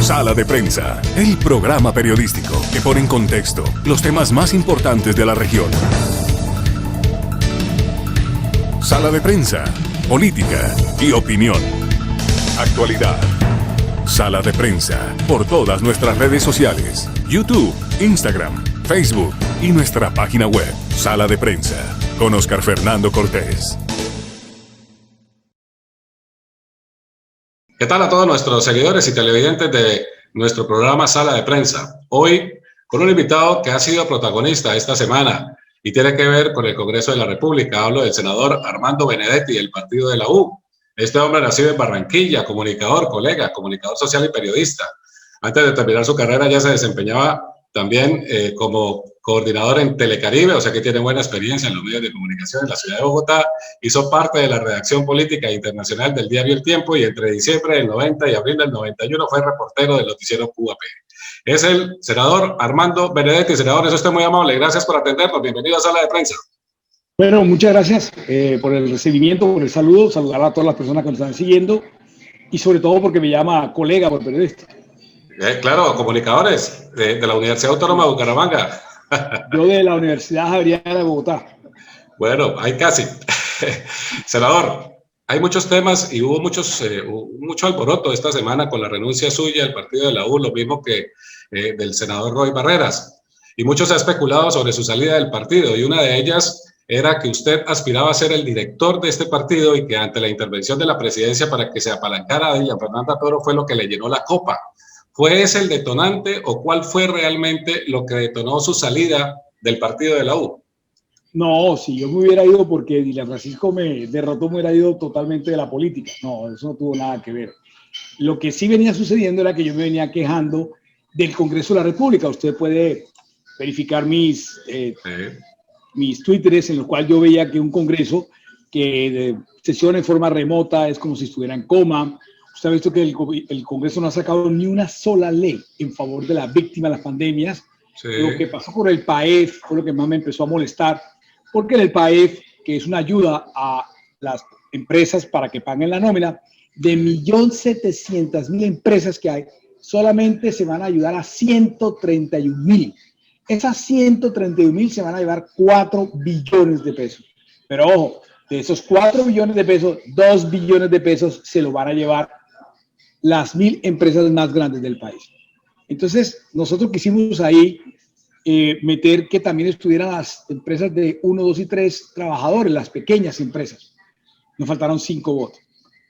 Sala de Prensa, el programa periodístico que pone en contexto los temas más importantes de la región. Sala de Prensa, política y opinión. Actualidad. Sala de Prensa, por todas nuestras redes sociales, YouTube, Instagram, Facebook y nuestra página web, Sala de Prensa, con Oscar Fernando Cortés. ¿Qué tal a todos nuestros seguidores y televidentes de nuestro programa Sala de Prensa? Hoy con un invitado que ha sido protagonista esta semana y tiene que ver con el Congreso de la República. Hablo del senador Armando Benedetti, del partido de la U. Este hombre nacido en Barranquilla, comunicador, colega, comunicador social y periodista. Antes de terminar su carrera ya se desempeñaba también como coordinador en Telecaribe, o sea que tiene buena experiencia en los medios de comunicación en la ciudad de Bogotá. Hizo parte de la redacción política internacional del diario El Tiempo y entre diciembre del 90 y abril del 91 fue reportero del noticiero QAP. Es el senador Armando Benedetti. Senador, es usted muy amable. Gracias por atendernos. Bienvenido a Sala de Prensa. Bueno, muchas gracias por el recibimiento, por el saludo. Saludar a todas las personas que nos están siguiendo y sobre todo porque me llama colega por periodista. Claro, comunicadores de la Universidad Autónoma de Bucaramanga. Yo de la Universidad Javeriana de Bogotá. Bueno, ahí casi. Senador, hay muchos temas y hubo mucho alboroto esta semana con la renuncia suya del partido de la U, lo mismo que del senador Roy Barreras. Y mucho se ha especulado sobre su salida del partido y una de ellas era que usted aspiraba a ser el director de este partido y que ante la intervención de la presidencia para que se apalancara a Dilian Fernanda Toro fue lo que le llenó la copa. ¿Fue ese el detonante o cuál fue realmente lo que detonó su salida del partido de la U? No, si yo me hubiera ido porque Dilian Francisco me derrotó, me hubiera ido totalmente de la política. No, eso no tuvo nada que ver. Lo que sí venía sucediendo era que yo me venía quejando del Congreso de la República. Usted puede verificar mis twitteres en los cuales yo veía que un Congreso que sesiona en forma remota es como si estuviera en coma. Usted ha visto que el Congreso no ha sacado ni una sola ley en favor de las víctimas de las pandemias. Sí. Lo que pasó con el PAEF fue lo que más me empezó a molestar, porque el PAEF, que es una ayuda a las empresas para que paguen la nómina, de 1.700.000 empresas que hay, solamente se van a ayudar a 131.000. Esas 131.000 se van a llevar 4 billones de pesos. Pero ojo, de esos 4 billones de pesos, 2 billones de pesos se lo van a llevar las 1.000 empresas más grandes del país. Entonces, nosotros quisimos ahí meter que también estuvieran las empresas de 1, 2 y 3 trabajadores, las pequeñas empresas. Nos faltaron 5 votos.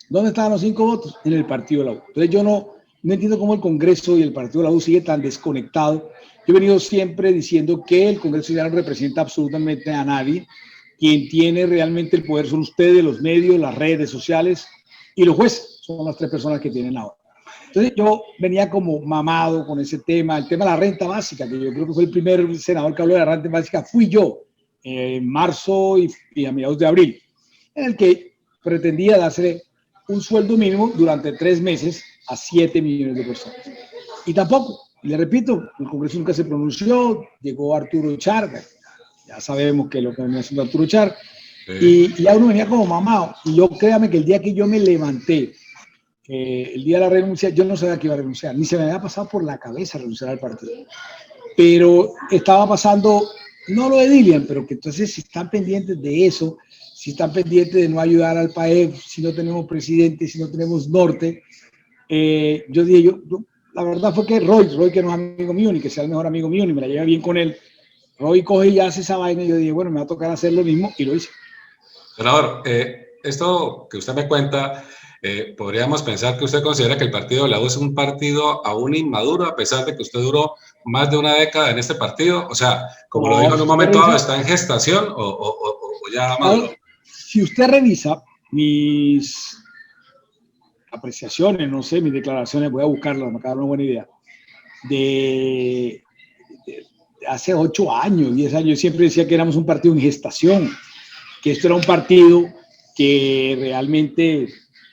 ¿Dónde estaban los 5 votos? En el partido de la U. Entonces, yo no entiendo cómo el Congreso y el partido de la U sigue tan desconectado. Yo he venido siempre diciendo que el Congreso ya no representa absolutamente a nadie. Quien tiene realmente el poder son ustedes, los medios, las redes sociales y los jueces. Son las 3 personas que tienen ahora. Entonces yo venía como mamado con ese tema, el tema de la renta básica, que yo creo que fue el primer senador que habló de la renta básica, fui yo, en marzo y a mediados de abril, en el que pretendía darse un sueldo mínimo durante 3 meses a 7 millones de personas. Y tampoco, le repito, el Congreso nunca se pronunció, llegó Arturo Char, ya sabemos que lo que venía haciendo Arturo Char, y ya uno venía como mamado. Y yo, créame que el día que yo me levanté, el día de la renuncia, yo no sabía que iba a renunciar, ni se me había pasado por la cabeza renunciar al partido. Pero estaba pasando, no lo de Dilian, pero que entonces si están pendientes de eso, si están pendientes de no ayudar al país, si no tenemos presidente, si no tenemos norte, yo dije, yo la verdad fue que Roy, que no es amigo mío, ni que sea el mejor amigo mío, ni me la lleva bien con él, Roy coge y hace esa vaina y yo dije, bueno, me va a tocar hacer lo mismo y lo hice. Senador, esto que usted me cuenta, podríamos pensar que usted considera que el partido de la U es un partido aún inmaduro, a pesar de que usted duró más de una década en este partido. O sea, como lo dijo en un momento dado, ¿está en gestación o ya maduro? Si usted revisa mis apreciaciones, no sé, mis declaraciones, voy a buscarlas, me acaba de dar una buena idea, de hace 8 años, 10 años, yo siempre decía que éramos un partido en gestación, que esto era un partido que realmente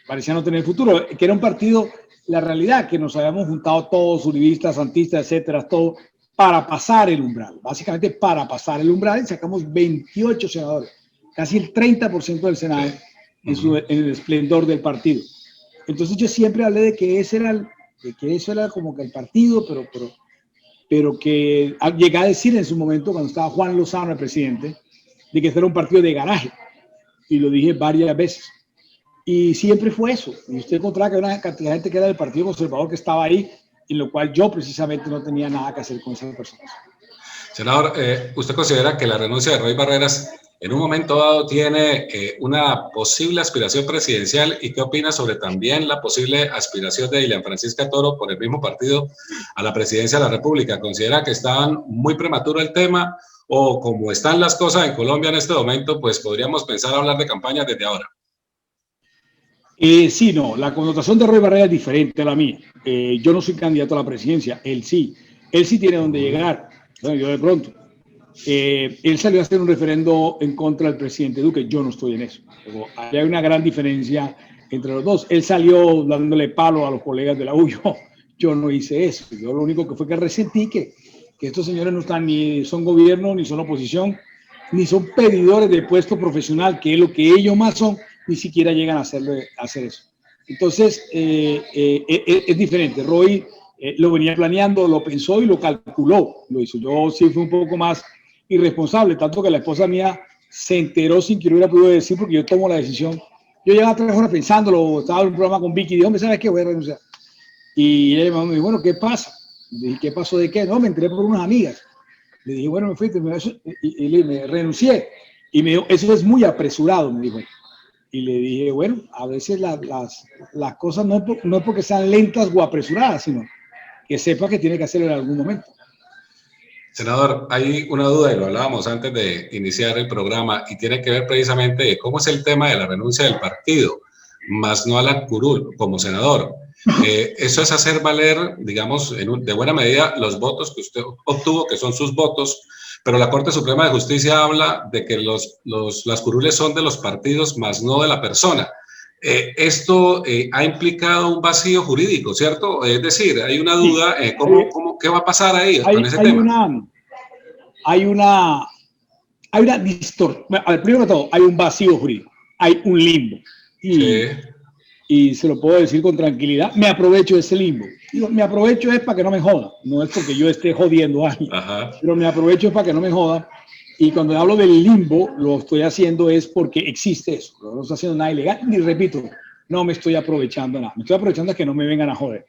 parecía no tener futuro, que era un partido, la realidad, que nos habíamos juntado todos, uribistas, santistas, etcétera, todo, para pasar el umbral, básicamente para pasar el umbral, y sacamos 28 senadores, casi el 30% del Senado en el esplendor del partido. Entonces yo siempre hablé de que ese era de que eso era como que el partido, pero que llegué a decir en su momento, cuando estaba Juan Lozano, el presidente, de que este era un partido de garaje, y lo dije varias veces. Y siempre fue eso. Y usted encontraba que había una cantidad de gente que era del Partido Conservador que estaba ahí, en lo cual yo precisamente no tenía nada que hacer con esas personas. Senador, ¿usted considera que la renuncia de Roy Barreras en un momento dado tiene una posible aspiración presidencial? ¿Y qué opina sobre también la posible aspiración de Dilian Francisca Toro por el mismo partido a la presidencia de la República? ¿Considera que están muy prematuro el tema o como están las cosas en Colombia en este momento, pues podríamos pensar hablar de campaña desde ahora? Sí, no, la connotación de Roy Barreras es diferente a la mía. Yo no soy candidato a la presidencia, él sí tiene donde llegar. Bueno, yo de pronto. Él salió a hacer un referendo en contra del presidente Duque, yo no estoy en eso. Pero hay una gran diferencia entre los dos. Él salió dándole palo a los colegas de la U, yo no hice eso. Yo lo único que fue que resentí que estos señores no están ni son gobierno, ni son oposición, ni son pedidores de puesto profesional, que es lo que ellos más son, ni siquiera llegan a hacer eso. Entonces, es diferente. Roy lo venía planeando, lo pensó y lo calculó, lo hizo. Yo sí fui un poco más irresponsable, tanto que la esposa mía se enteró sin que yo hubiera podido decir, porque yo tomo la decisión. Yo llevaba 3 horas pensándolo, estaba en un programa con Vicky, y dijo, ¿sabes qué? Voy a renunciar. Y ella me dijo, bueno, ¿qué pasa? Le dije, ¿qué pasó de qué? No, me enteré por unas amigas. Le dije, bueno, me fui, y me renuncié. Y me dijo, eso es muy apresurado, me dijo. Y le dije, bueno, a veces las cosas no es porque sean lentas o apresuradas, sino que sepa que tiene que hacerlo en algún momento. Senador, hay una duda y lo hablábamos antes de iniciar el programa y tiene que ver precisamente de cómo es el tema de la renuncia del partido, más no a la curul como senador. Eso es hacer valer, digamos, de buena medida los votos que usted obtuvo, que son sus votos, pero la Corte Suprema de Justicia habla de que las curules son de los partidos, más no de la persona. Esto ha implicado un vacío jurídico, ¿cierto? Es decir, hay una duda, ¿qué va a pasar ahí con ese tema? Hay una distorsión. A ver, primero de todo, hay un vacío jurídico, hay un limbo. Y se lo puedo decir con tranquilidad, me aprovecho de ese limbo. Digo, me aprovecho es para que no me joda, no es porque yo esté jodiendo a alguien, pero me aprovecho es para que no me joda. Y cuando hablo del limbo, lo estoy haciendo es porque existe eso. No estoy haciendo nada ilegal, ni repito, no me estoy aprovechando nada. Me estoy aprovechando de que no me vengan a joder.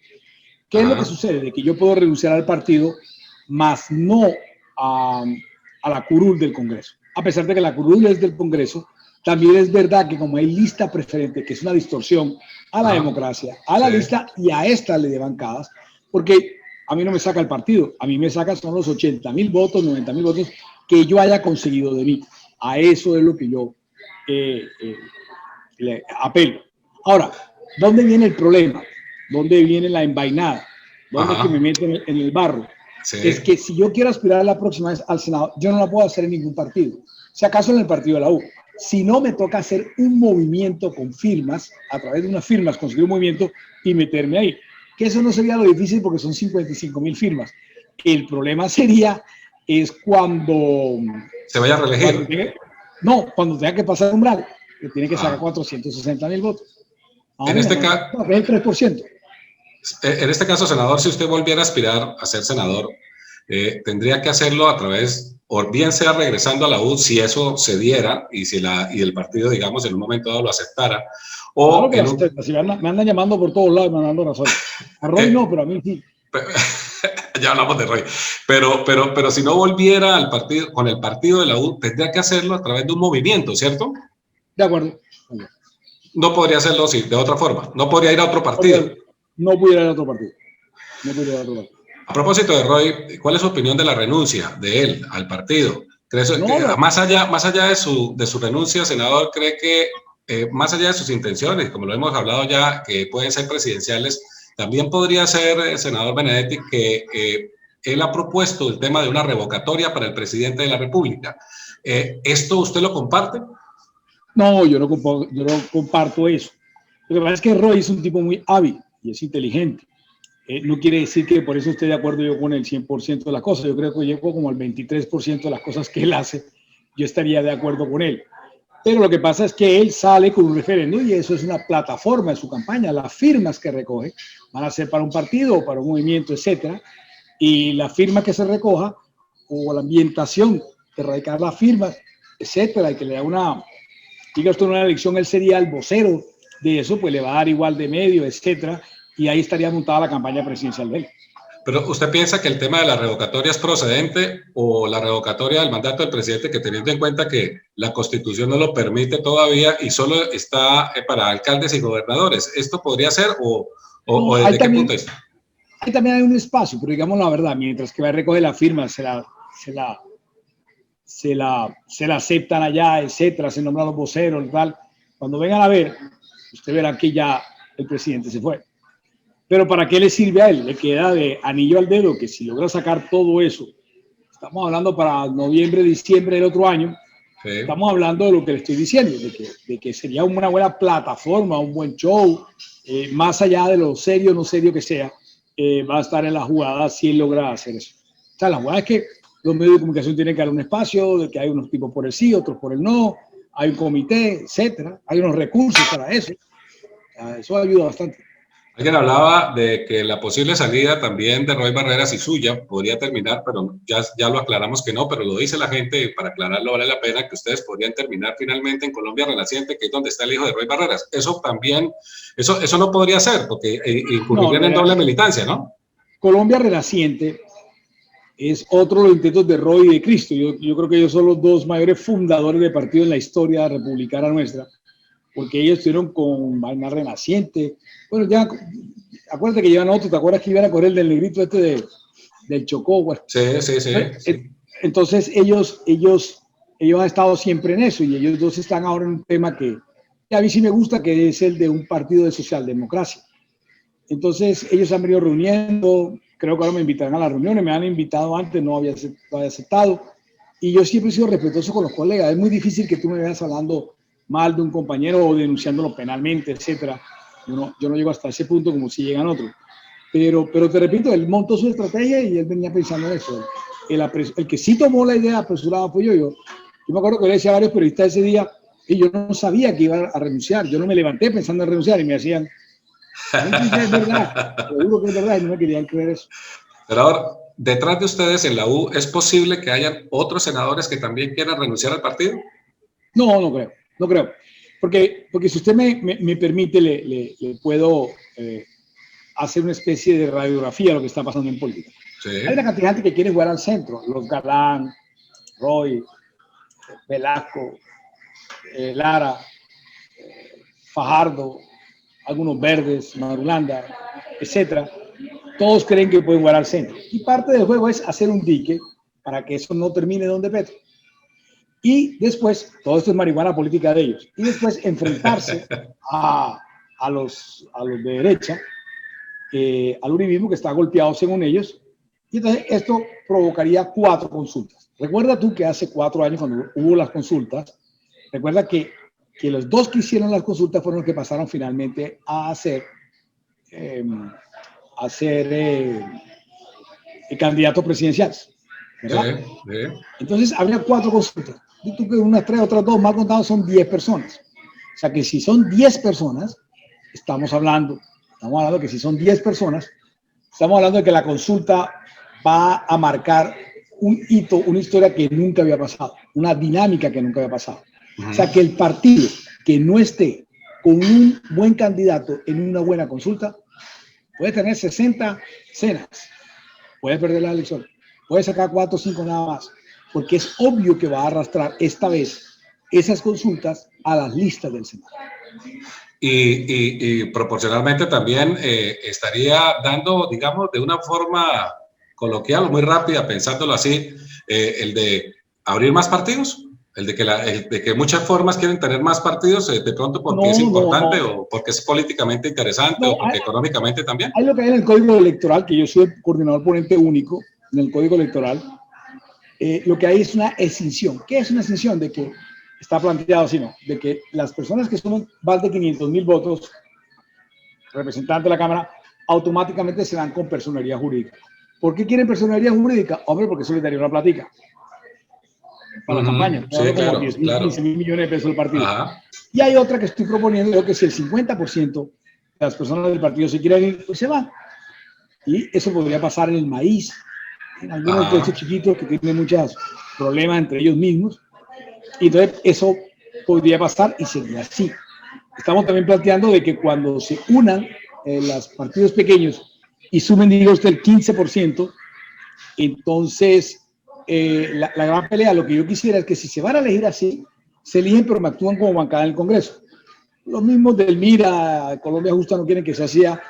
¿Qué es lo que sucede? De que yo puedo renunciar al partido, más no a la curul del Congreso. A pesar de que la curul es del Congreso, también es verdad que como hay lista preferente, que es una distorsión a la democracia, a la lista y a esta ley de bancadas, porque a mí no me saca el partido, a mí me sacan son los 80.000 votos, 90.000 votos que yo haya conseguido de mí. A eso es lo que yo le apelo. Ahora, ¿dónde viene el problema? ¿Dónde viene la envainada? ¿Dónde es que me meten en el barro? Es que si yo quiero aspirar la próxima vez al Senado, yo no la puedo hacer en ningún partido. Si acaso en el partido de la U. Si no, me toca hacer un movimiento con firmas, a través de unas firmas, conseguir un movimiento y meterme ahí. Que eso no sería lo difícil porque son 55.000 firmas. El problema es cuando se vaya a reelegir. Cuando tenga que pasar el umbral, que tiene que sacar 460.000 votos. En este caso, el 3%. En este caso, senador, si usted volviera a aspirar a ser senador, tendría que hacerlo a través, o bien sea regresando a la U, si eso se diera y si el partido, digamos, en un momento dado lo aceptara, o claro si me andan llamando por todos lados y me dando razón. A Roy no, pero a mí sí. Ya hablamos de Roy, pero si no volviera al partido, con el partido de la U, tendría que hacerlo a través de un movimiento, ¿cierto? De acuerdo. No podría hacerlo de otra forma, no podría ir a otro partido. No pudiera ir a otro partido. A propósito de Roy, ¿cuál es su opinión de la renuncia de él al partido? Más allá de su renuncia, senador, ¿cree que más allá de sus intenciones, como lo hemos hablado ya, que pueden ser presidenciales, también podría ser, senador Benedetti, que él ha propuesto el tema de una revocatoria para el presidente de la República? ¿Esto usted lo comparte? No, yo no comparto eso. Lo que pasa es que Roy es un tipo muy hábil y es inteligente. No quiere decir que por eso esté de acuerdo yo con el 100% de las cosas. Yo creo que llego como al 23% de las cosas que él hace, yo estaría de acuerdo con él. Pero lo que pasa es que él sale con un referendo y eso es una plataforma de su campaña. Las firmas que recoge van a ser para un partido o para un movimiento, etcétera. Y la firma que se recoja o la ambientación de radicar las firmas, etcétera, y que le da una, diga esto en una elección, él sería el vocero de eso, pues le va a dar igual de medio, etcétera. Y ahí estaría montada la campaña presidencial de él. Pero ¿usted piensa que el tema de la revocatoria es procedente o la revocatoria del mandato del presidente, que teniendo en cuenta que la Constitución no lo permite todavía y solo está para alcaldes y gobernadores, esto podría ser o desde qué punto de vista? Ahí también hay un espacio, pero digamos la verdad, mientras que va a recoger la firma, se la aceptan allá, etcétera, se nombran los voceros, tal. Cuando vengan a ver, usted verá que ya el presidente se fue. Pero ¿para qué le sirve a él? Le queda de anillo al dedo que si logra sacar todo eso, estamos hablando para noviembre, diciembre del otro año, sí. Estamos hablando de lo que le estoy diciendo, de que sería una buena plataforma, un buen show, más allá de lo serio o no serio que sea, va a estar en la jugada si él logra hacer eso. O sea, la jugada es que los medios de comunicación tienen que dar un espacio, de que hay unos tipos por el sí, otros por el no, hay un comité, etcétera, hay unos recursos para eso. Eso ayuda bastante. Alguien hablaba de que la posible salida también de Roy Barreras y suya podría terminar, pero ya lo aclaramos que no, pero lo dice la gente y para aclararlo vale la pena que ustedes podrían terminar finalmente en Colombia Renaciente, que es donde está el hijo de Roy Barreras. Eso también, eso no podría ser, porque incurrirían en doble militancia, ¿no? Colombia Renaciente es otro de los intentos de Roy y de Cristo. Yo creo que ellos son los dos mayores fundadores de partido en la historia republicana nuestra, porque ellos estuvieron con Vaina Renaciente. Bueno, ya, acuérdate que llevan otro, ¿te acuerdas que iban a correr del negrito este del Chocó? Bueno, sí. Entonces ellos han estado siempre en eso y ellos dos están ahora en un tema que a mí sí me gusta, que es el de un partido de socialdemocracia. Entonces ellos se han venido reuniendo, creo que ahora me invitarán a las reuniones, me han invitado antes, no había aceptado, y yo siempre he sido respetuoso con los colegas. Es muy difícil que tú me veas hablando mal de un compañero o denunciándolo penalmente, etcétera. Yo no llego hasta ese punto como si llegan otros. Pero te repito, él montó su estrategia y él venía pensando en eso. El que sí tomó la idea apresurada fue yo. Yo me acuerdo que le decía a varios periodistas ese día y yo no sabía que iba a renunciar. Yo no me levanté pensando en renunciar y me hacían, es verdad, seguro que es verdad, y no me querían creer eso. Pero ahora, detrás de ustedes en la U, ¿es posible que hayan otros senadores que también quieran renunciar al partido? No creo. Porque si usted me permite, le puedo hacer una especie de radiografía de lo que está pasando en política. Sí. Hay una cantidad de gente que quiere jugar al centro. Los Galán, Roy, Velasco, Lara, Fajardo, algunos Verdes, Marulanda, etcétera. Todos creen que pueden jugar al centro. Y parte del juego es hacer un dique para que eso no termine donde Petro. Y después, todo esto es marihuana política de ellos, y después enfrentarse a los de derecha, al uribismo que está golpeado según ellos, y entonces esto provocaría 4 consultas. Recuerda tú que hace 4 años cuando hubo las consultas, recuerda que los 2 que hicieron las consultas fueron los que pasaron finalmente a ser candidatos presidenciales, ¿verdad? Sí. Entonces habría 4 consultas. Y tú que unas 3, otras 2, más contados son 10 personas. O sea que si son 10 personas, estamos hablando que si son 10 personas, estamos hablando de que la consulta va a marcar un hito, una historia que nunca había pasado, una dinámica que nunca había pasado. O sea que el partido que no esté con un buen candidato en una buena consulta puede tener 60 cenas, puede perder la elección, puede sacar 4 o 5 nada más, porque es obvio que va a arrastrar esta vez esas consultas a las listas del Senado. Y proporcionalmente también estaría dando, digamos, de una forma coloquial o muy rápida, pensándolo así, el de abrir más partidos, el de que muchas formas quieren tener más partidos, de pronto porque es importante o porque es políticamente interesante o porque económicamente también. Hay lo que hay en el Código Electoral, que yo soy el coordinador ponente único en el Código Electoral. Lo que hay es una extinción. ¿Qué es una extinción? De que está planteado así, ¿no? De que las personas que suman más de 500,000 votos, representantes de la Cámara, automáticamente se dan con personería jurídica. ¿Por qué quieren personería jurídica? Hombre, porque eso les daría una platica. para la campaña. Sí, Como claro, 10.000, claro. 15.000 millones de pesos el partido. Ajá. Y hay otra que estoy proponiendo, creo que si el 50% de las personas del partido se quieren ir, pues se van. Y eso podría pasar en el maíz, en algunos puestos chiquitos que tienen muchos problemas entre ellos mismos. Y entonces eso podría pasar y sería así. Estamos también planteando de que cuando se unan los partidos pequeños y sumen, diga usted, el 15%, entonces la gran pelea, lo que yo quisiera es que si se van a elegir así, se eligen pero me actúan como bancada en el Congreso. Los mismos del MIRA, Colombia Justa no quieren que se hacía,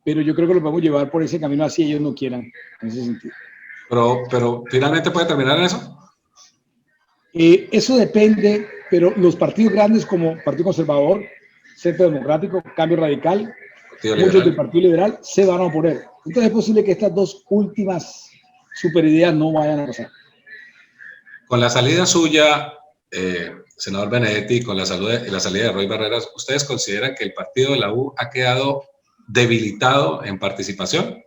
pero yo creo que lo podemos llevar por ese camino así ellos no quieran, en ese sentido. Pero finalmente puede terminar en eso. Eso depende, pero los partidos grandes como Partido Conservador, Centro Democrático, Cambio Radical, muchos del Partido Liberal se van a oponer. Entonces es posible que estas dos últimas superideas no vayan a pasar. Con la salida suya, senador Benedetti, con la salida de Roy Barreras, ¿ustedes consideran que el partido de la U ha quedado debilitado en participación?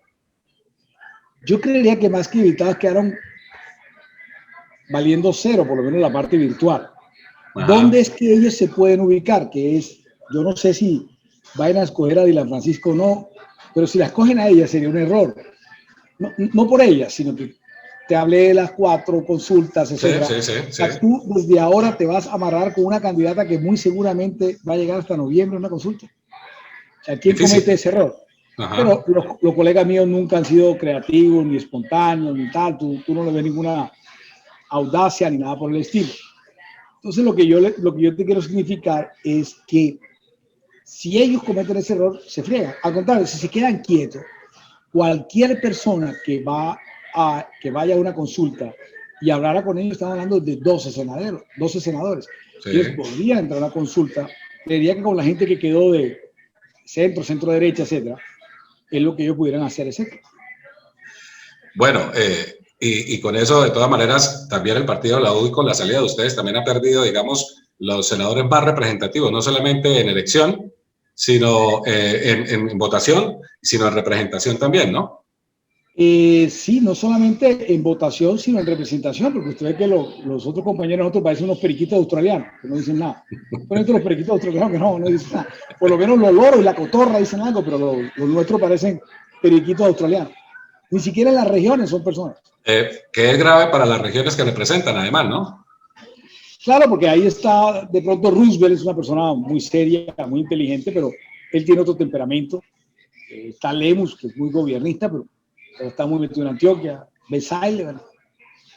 Yo creería que más que debilitados quedaron valiendo cero, por lo menos la parte virtual. Ajá. ¿Dónde es que ellos se pueden ubicar? Que es, yo no sé si vayan a escoger a Dylan Francisco o no, pero si la escogen a ella sería un error. No por ella, sino que te hablé de las 4 consultas, etc. Sí. O sea, tú desde ahora te vas a amarrar con una candidata que muy seguramente va a llegar hasta noviembre a una consulta. O sea, ¿quién comete ese error? Ajá. Pero los colegas míos nunca han sido creativos, ni espontáneos, ni tal. Tú no le ves ninguna audacia ni nada por el estilo. Entonces lo que yo te quiero significar es que si ellos cometen ese error, se friegan. Al contrario, si se quedan quietos, cualquier persona que vaya a una consulta y hablara con ellos, estamos hablando de 12 senadores. Sí. Ellos podrían entrar a una consulta. Creería que con la gente que quedó de centro derecha, etcétera, es lo que ellos pudieran hacer, etcétera. Bueno, y con eso, de todas maneras, también el partido de la U, con la salida de ustedes, también ha perdido, digamos, los senadores más representativos, no solamente en elección, sino en votación, sino en representación también, ¿no? Sí, no solamente en votación, sino en representación, porque usted ve que los otros compañeros de nosotros parecen unos periquitos australianos, que no dicen nada. Por ejemplo, los periquitos australianos que no dicen nada. Por lo menos los loros y la cotorra dicen algo, pero los nuestros parecen periquitos australianos. Ni siquiera en las regiones son personas. Que es grave para las regiones que representan, además, ¿no? Claro, porque ahí está, de pronto Roosevelt es una persona muy seria, muy inteligente, pero él tiene otro temperamento. Está Lemus, que es muy gobiernista, pero está muy metido en Antioquia. Besaile, ¿verdad?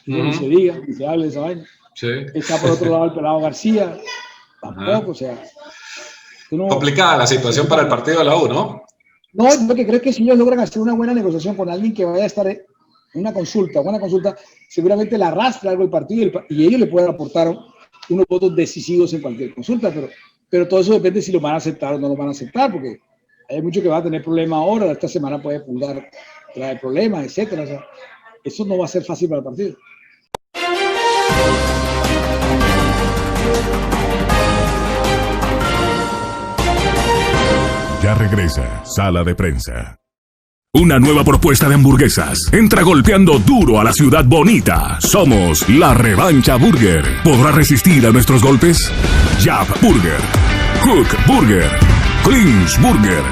No se diga, ni se hable de esa vaina. Sí. Está por otro lado el pelado García, tampoco, o sea. Complicada la situación para el partido de la U, ¿no? No, lo que creo es que si ellos logran hacer una buena negociación con alguien que vaya a estar en una consulta, seguramente la arrastra algo el partido y ellos le pueden aportar unos votos decisivos en cualquier consulta, pero todo eso depende si lo van a aceptar o no lo van a aceptar, porque hay mucho que va a tener problemas ahora, esta semana puede pulgar, trae problemas, etcétera. O sea, eso no va a ser fácil para el partido. Ya regresa Sala de Prensa. Una nueva propuesta de hamburguesas. Entra golpeando duro a la ciudad bonita. Somos la Revancha Burger. ¿Podrá resistir a nuestros golpes? Jab Burger, Hook Burger, Clinch Burger,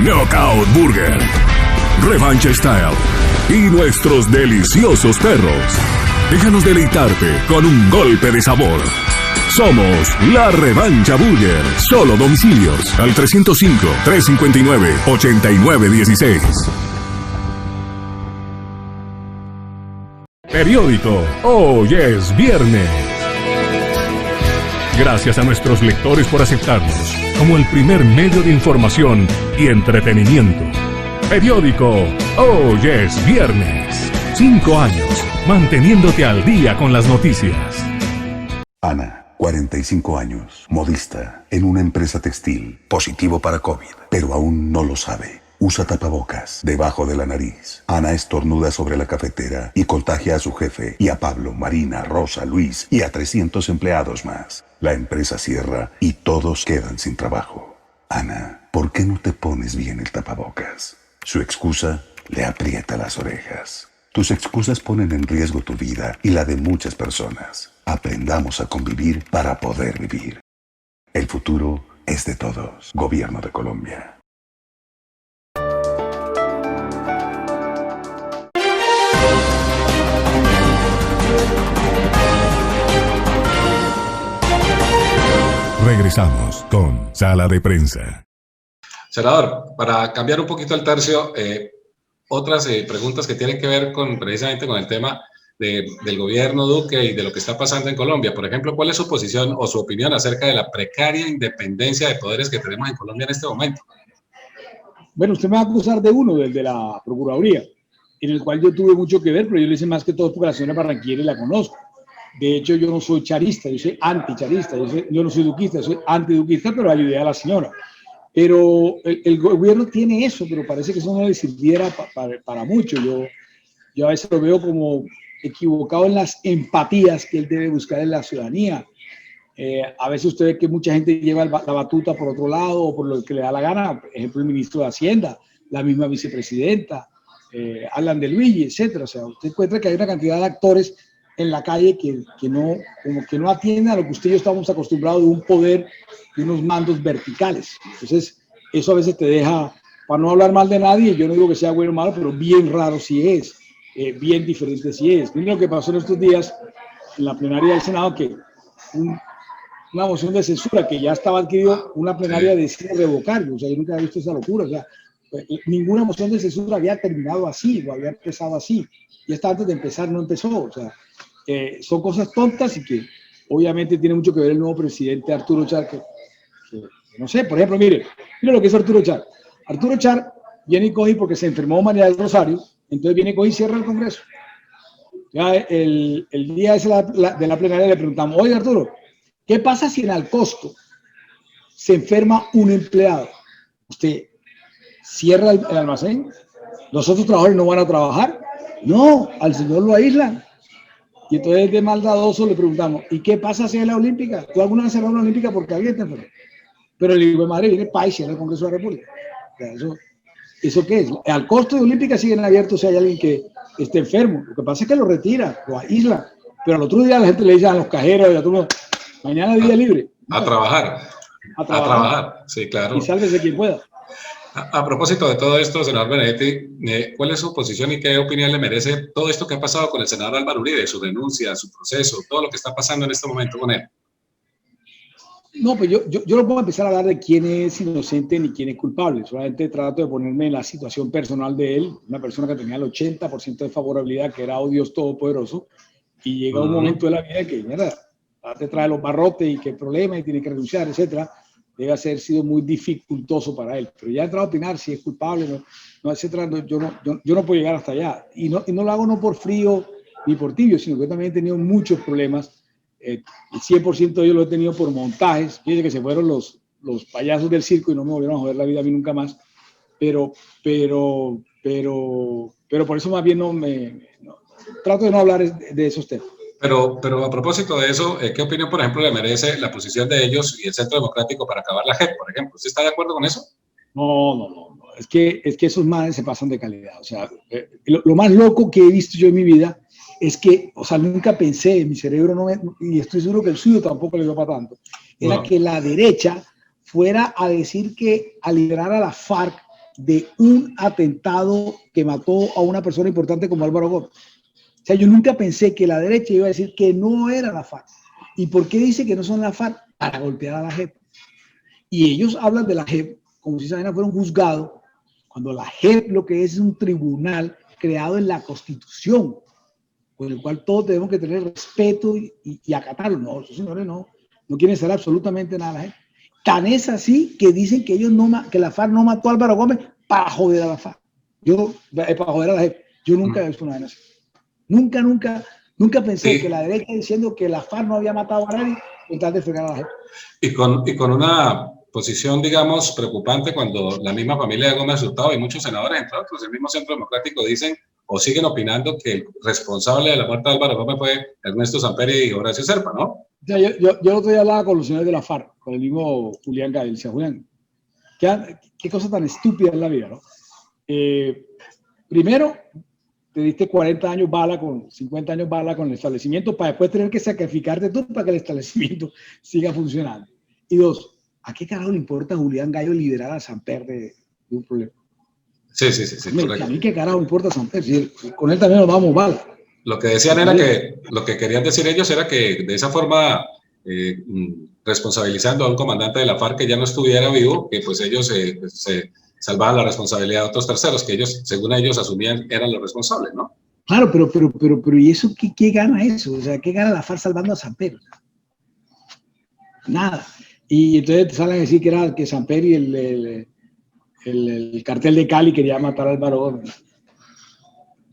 Knockout Burger, Revancha Style y nuestros deliciosos perros. Déjanos deleitarte con un golpe de sabor. Somos la Revancha Burger. Solo domicilios al 305-359-8916. Periódico Hoy es Viernes. Gracias a nuestros lectores por aceptarnos como el primer medio de información y entretenimiento. Periódico Hoy es Viernes. 5 años manteniéndote al día con las noticias. Ana, 45 años, modista, en una empresa textil, positivo para COVID, pero aún no lo sabe. Usa tapabocas debajo de la nariz. Ana estornuda sobre la cafetera y contagia a su jefe y a Pablo, Marina, Rosa, Luis y a 300 empleados más. La empresa cierra y todos quedan sin trabajo. Ana, ¿por qué no te pones bien el tapabocas? Su excusa le aprieta las orejas. Tus excusas ponen en riesgo tu vida y la de muchas personas. Aprendamos a convivir para poder vivir. El futuro es de todos. Gobierno de Colombia. Regresamos con Sala de Prensa. Senador, para cambiar un poquito el tercio, otras preguntas que tienen que ver precisamente con el tema del gobierno Duque y de lo que está pasando en Colombia. Por ejemplo, ¿cuál es su posición o su opinión acerca de la precaria independencia de poderes que tenemos en Colombia en este momento? Bueno, usted me va a acusar de uno, del de la Procuraduría, en el cual yo tuve mucho que ver, pero yo le hice más que todo porque la señora Barranquilla la conozco. De hecho, yo no soy charista, yo soy anticharista, yo no soy duquista, soy antiduquista, pero ayudé a la señora. Pero el gobierno tiene eso, pero parece que eso no le sirviera para mucho. Yo a veces lo veo como equivocado en las empatías que él debe buscar en la ciudadanía. A veces usted ve que mucha gente lleva la batuta por otro lado o por lo que le da la gana. Por ejemplo, el ministro de Hacienda, la misma vicepresidenta, Alan de Luigi, etcétera. O sea, usted encuentra que hay una cantidad de actores en la calle que no atienden a lo que usted y yo estamos acostumbrados de un poder, de unos mandos verticales. Entonces, eso a veces te deja, para no hablar mal de nadie, yo no digo que sea bueno o malo, pero bien raro sí es, bien diferente sí es. Miren lo que pasó en estos días en la plenaria del Senado, que una moción de censura que ya estaba adquirido, una plenaria decide revocarlo. O sea, yo nunca había visto esa locura. O sea, ninguna moción de censura había terminado así o había empezado así. Y hasta antes de empezar no empezó. O sea, son cosas tontas y que obviamente tiene mucho que ver el nuevo presidente Arturo Char, que no sé, por ejemplo, mire lo que es Arturo Char. Arturo Char viene y coge porque se enfermó María del Rosario, entonces viene y coge y cierra el Congreso. Ya el día ese de la plenaria le preguntamos, oye Arturo, ¿qué pasa si en Alcosto se enferma un empleado? ¿Usted cierra el almacén? ¿Los otros trabajadores no van a trabajar? No, al señor lo aíslan. Y entonces de maldadoso le preguntamos, ¿y qué pasa si es la Olímpica? ¿Tú alguna vez cerrado una Olímpica porque alguien te enfermó? Pero el hijo de madre viene país en el Congreso de la República. O sea, ¿eso qué es? Al costo de Olímpica siguen abiertos si hay alguien que esté enfermo. Lo que pasa es que lo retira, lo aísla. Pero al otro día la gente le dice a los cajeros y a todos, mañana día libre. A trabajar. A trabajar, sí, claro. Y sálvese quien pueda. A propósito de todo esto, senador Benedetti, ¿cuál es su posición y qué opinión le merece todo esto que ha pasado con el senador Álvaro Uribe, su renuncia, su proceso, todo lo que está pasando en este momento con él? No, pues yo no puedo empezar a hablar de quién es inocente ni quién es culpable. Solamente trato de ponerme en la situación personal de él, una persona que tenía el 80% de favorabilidad, que era Dios todopoderoso, y llega un momento de la vida que, mira, te trae los barrotes y qué problema y tiene que renunciar, etcétera. Debe haber sido muy dificultoso para él. Pero ya he entrado a opinar si es culpable, no, etcétera. Yo no puedo llegar hasta allá. Y no lo hago no por frío ni por tibio, sino que también he tenido muchos problemas. El 100% de ellos lo he tenido por montajes. Fíjense que se fueron los payasos del circo y no me volvieron a joder la vida a mí nunca más. Pero por eso más bien trato de no hablar de esos temas. Pero a propósito de eso, ¿qué opinión, por ejemplo, le merece la posición de ellos y el Centro Democrático para acabar la JEP, por ejemplo? ¿Usted está de acuerdo con eso? No. Es que esos manes se pasan de calidad. O sea, lo más loco que he visto yo en mi vida es que, o sea, nunca pensé, en mi cerebro y estoy seguro que el suyo tampoco le dio para tanto, era que la derecha fuera a decir a liberar a la FARC de un atentado que mató a una persona importante como Álvaro Gómez. O sea, yo nunca pensé que la derecha iba a decir que no era la FARC. ¿Y por qué dice que no son la FARC? Para golpear a la JEP. Y ellos hablan de la JEP como si esa vaina fuera un juzgado, cuando la JEP lo que es un tribunal creado en la Constitución, con el cual todos tenemos que tener respeto y acatarlo. No, esos señores no quieren saber absolutamente nada de la JEP. Tan es así que dicen que que la FARC no mató a Álvaro Gómez para joder a la FARC. Para joder a la JEP. Yo nunca he visto una vaina así. Nunca pensé que la derecha diciendo que la FARC no había matado a nadie con tal de fregar a la JEP. Y con una posición, digamos, preocupante cuando la misma familia de Gómez Hurtado y muchos senadores, entre otros, el mismo Centro Democrático, dicen o siguen opinando que el responsable de la muerte de Álvaro Gómez fue Ernesto Samper y Horacio Serpa, ¿no? O sea, yo el otro día hablaba con los señores de la FARC, con el mismo Julián Gael. Decía, Julián, qué cosa tan estúpida es la vida, ¿no? Primero, te diste 40 años bala, con 50 años bala con el establecimiento para después tener que sacrificarte tú para que el establecimiento siga funcionando. Y dos, ¿a qué carajo le importa a Julián Gallo liderar a Samper de un problema? Sí, correcto. A mí qué carajo importa Samper, si con él también nos vamos bala. Lo que decían era que, lo que querían decir ellos era que de esa forma, responsabilizando a un comandante de la FARC que ya no estuviera vivo, que pues ellos se salvaban la responsabilidad de otros terceros, que ellos, según ellos, asumían eran los responsables, ¿no? Claro, pero ¿y eso qué gana eso? O sea, ¿qué gana la FARC salvando a Samper? Nada. Y entonces te salen a decir que Samper y el cartel de Cali quería matar a Álvaro Gómez,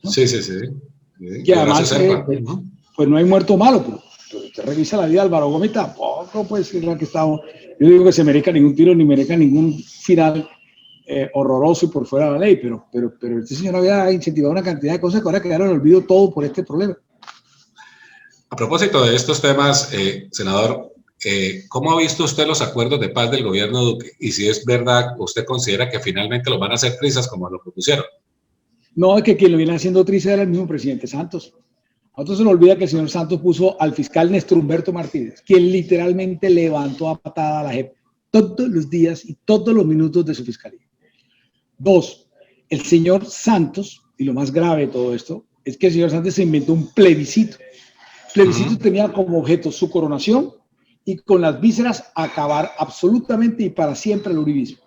¿no? Sí. Y además, pues no hay muerto malo, pero usted revisa la vida de Álvaro Gómez, tampoco pues es la que estamos. Yo digo que se merezca ningún tiro ni merezca ningún final horroroso y por fuera de la ley, pero este señor había incentivado una cantidad de cosas que ahora quedaron en olvido todo por este problema. A propósito de estos temas, senador, ¿cómo ha visto usted los acuerdos de paz del gobierno Duque? Y si es verdad, ¿usted considera que finalmente los van a hacer trizas como lo propusieron? No, es que quien lo viene haciendo trizas era el mismo presidente Santos. A nosotros se nos olvida que el señor Santos puso al fiscal Néstor Humberto Martínez, quien literalmente levantó a patada a la JEP todos los días y todos los minutos de su fiscalía. Dos, el señor Santos, y lo más grave de todo esto, es que el señor Santos se inventó un plebiscito. El plebiscito tenía como objeto su coronación y con las vísceras acabar absolutamente y para siempre el uribismo.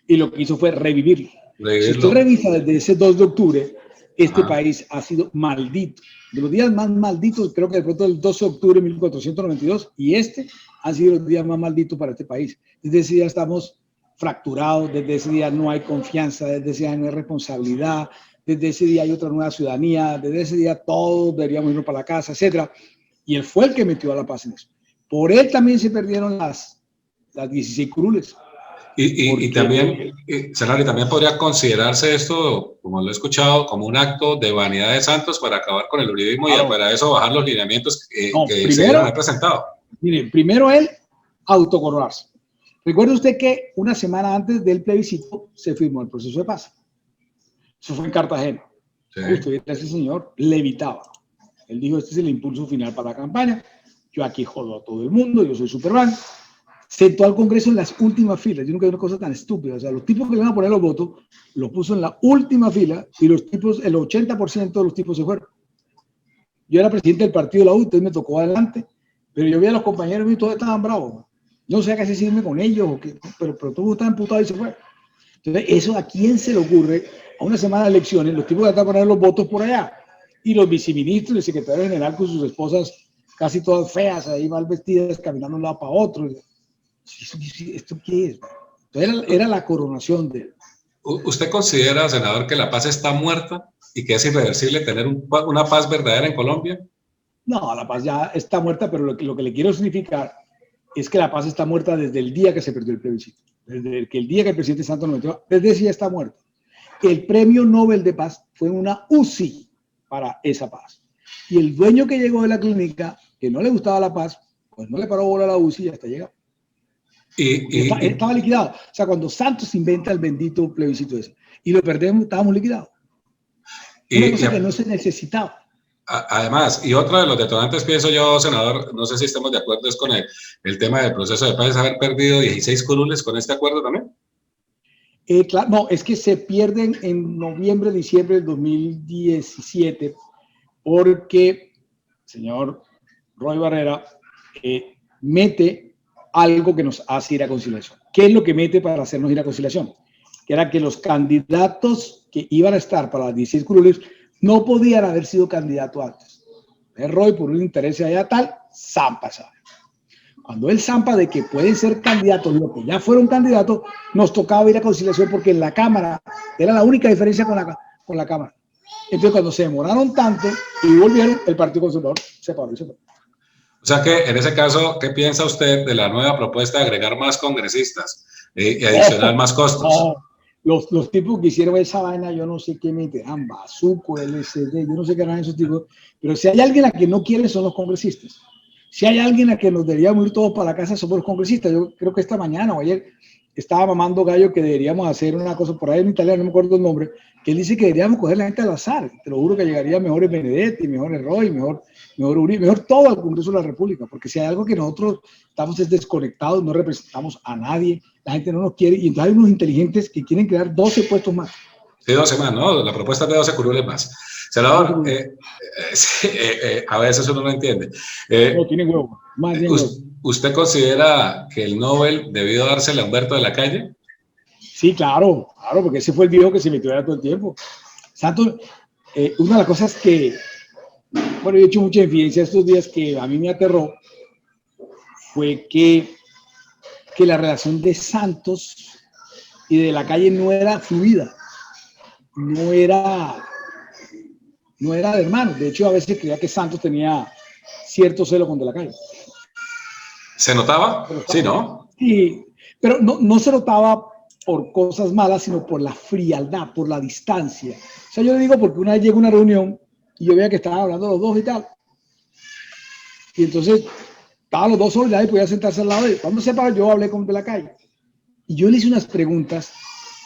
Y lo que hizo fue revivirlo. Si usted revisa desde ese 2 de octubre, este país ha sido maldito. De los días más malditos, creo que de pronto el 12 de octubre de 1492 y han sido los días más malditos para este país. Desde ese día estamos fracturados, desde ese día no hay confianza, desde ese día no hay responsabilidad, desde ese día hay otra nueva ciudadanía, desde ese día todos deberíamos irnos para la casa, etc. Y él fue el que metió a la paz en eso. Por él también se perdieron las 16 curules. Y también, Senador, también podría considerarse esto, como lo he escuchado, como un acto de vanidad de Santos para acabar con el uribismo y para eso bajar los lineamientos que se dieron presentado. Mire, primero él autocoronarse. Recuerde usted que una semana antes del plebiscito se firmó el proceso de paz. Eso fue en Cartagena. Sí. Usted, ese señor levitaba. Él dijo, este es el impulso final para la campaña. Yo aquí jodo a todo el mundo, yo soy Superman. Sentó al Congreso en las últimas filas. Yo nunca vi una cosa tan estúpida. O sea, los tipos que le iban a poner los votos, los puso en la última fila y los tipos, el 80% de los tipos se fueron. Yo era presidente del partido de la U, entonces me tocó adelante, pero yo vi a los compañeros y todos estaban bravos. No sé a qué se irme con ellos, o qué, pero todos estaban emputados y se fueron. Entonces, eso a quién se le ocurre a una semana de elecciones, los tipos que están a poner los votos por allá, y los viceministros y el secretario general con sus esposas casi todas feas, ahí mal vestidas, caminando de un lado para otro. ¿Esto qué es? Entonces era la coronación de él. ¿Usted considera, senador, que la paz está muerta y que es irreversible tener una paz verdadera en Colombia? No, la paz ya está muerta, pero lo que le quiero significar es que la paz está muerta desde el día que se perdió el plebiscito. Desde el día que el presidente Santos lo metió, desde ese día está muerta. El premio Nobel de Paz fue una UCI para esa paz. Y el dueño que llegó de la clínica, que no le gustaba la paz, pues no le paró bola a la UCI y hasta llegó. Estaba liquidado. O sea, cuando Santos inventa el bendito plebiscito ese y lo perdemos, estábamos liquidados. Una cosa que no se necesitaba. Además, y otro de los detonantes, pienso yo, senador, no sé si estamos de acuerdo, es con el tema del proceso de paz, haber perdido 16 curules con este acuerdo también. Claro, no, es que se pierden en noviembre, diciembre del 2017, porque el señor Roy Barrera mete algo que nos hace ir a conciliación. ¿Qué es lo que mete para hacernos ir a conciliación? Que era que los candidatos que iban a estar para las 16 curules no podían haber sido candidatos antes. Roy, por un interés allá tal, zampa, ¿sabe? Cuando él zampa de que pueden ser candidatos, los que ya fueron candidatos, nos tocaba ir a conciliación porque en la Cámara era la única diferencia con la Cámara. Entonces, cuando se demoraron tanto y volvieron, el Partido Conservador se paró y se fue. O sea que, en ese caso, ¿qué piensa usted de la nueva propuesta de agregar más congresistas y adicionar más costos? No. Los tipos que hicieron esa vaina, yo no sé qué meterán, Bazuco, LSD, yo no sé qué eran esos tipos, pero si hay alguien a que no quieren son los congresistas. Si hay alguien a que nos deberíamos ir todos para la casa, somos los congresistas. Yo creo que esta mañana o ayer estaba mamando gallo que deberíamos hacer una cosa por ahí en italiano, no me acuerdo el nombre, que él dice que deberíamos coger la gente al azar. Te lo juro que llegaría mejor Benedetti, mejor Roy, mejor Uribe, mejor todo al Congreso de la República, porque si hay algo que nosotros estamos desconectados, no representamos a nadie, la gente no nos quiere, y entonces hay unos inteligentes que quieren crear 12 puestos más. Sí, 12 más, ¿no? La propuesta es de 12 curules más. Senador, a veces uno no entiende. No, tiene huevo. Más bien ¿Usted considera que el Nobel debió dársele a Humberto de la Calle? Sí, claro, porque ese fue el viejo que se metió todo el tiempo. Santos, una de las cosas que, bueno, yo he hecho mucha evidencia estos días que a mí me aterró, fue que la relación de Santos y de la Calle no era fluida, no era de hermanos. De hecho, a veces creía que Santos tenía cierto celo con De la Calle. ¿Se notaba? Sí, ¿no? Sí, pero no se notaba por cosas malas, sino por la frialdad, por la distancia. O sea, yo le digo porque una vez llegó a una reunión y yo veía que estaban hablando los dos y tal. Y entonces estaban los dos solos y podía sentarse al lado de él. Cuando se paró, yo hablé con De la Calle. Y yo le hice unas preguntas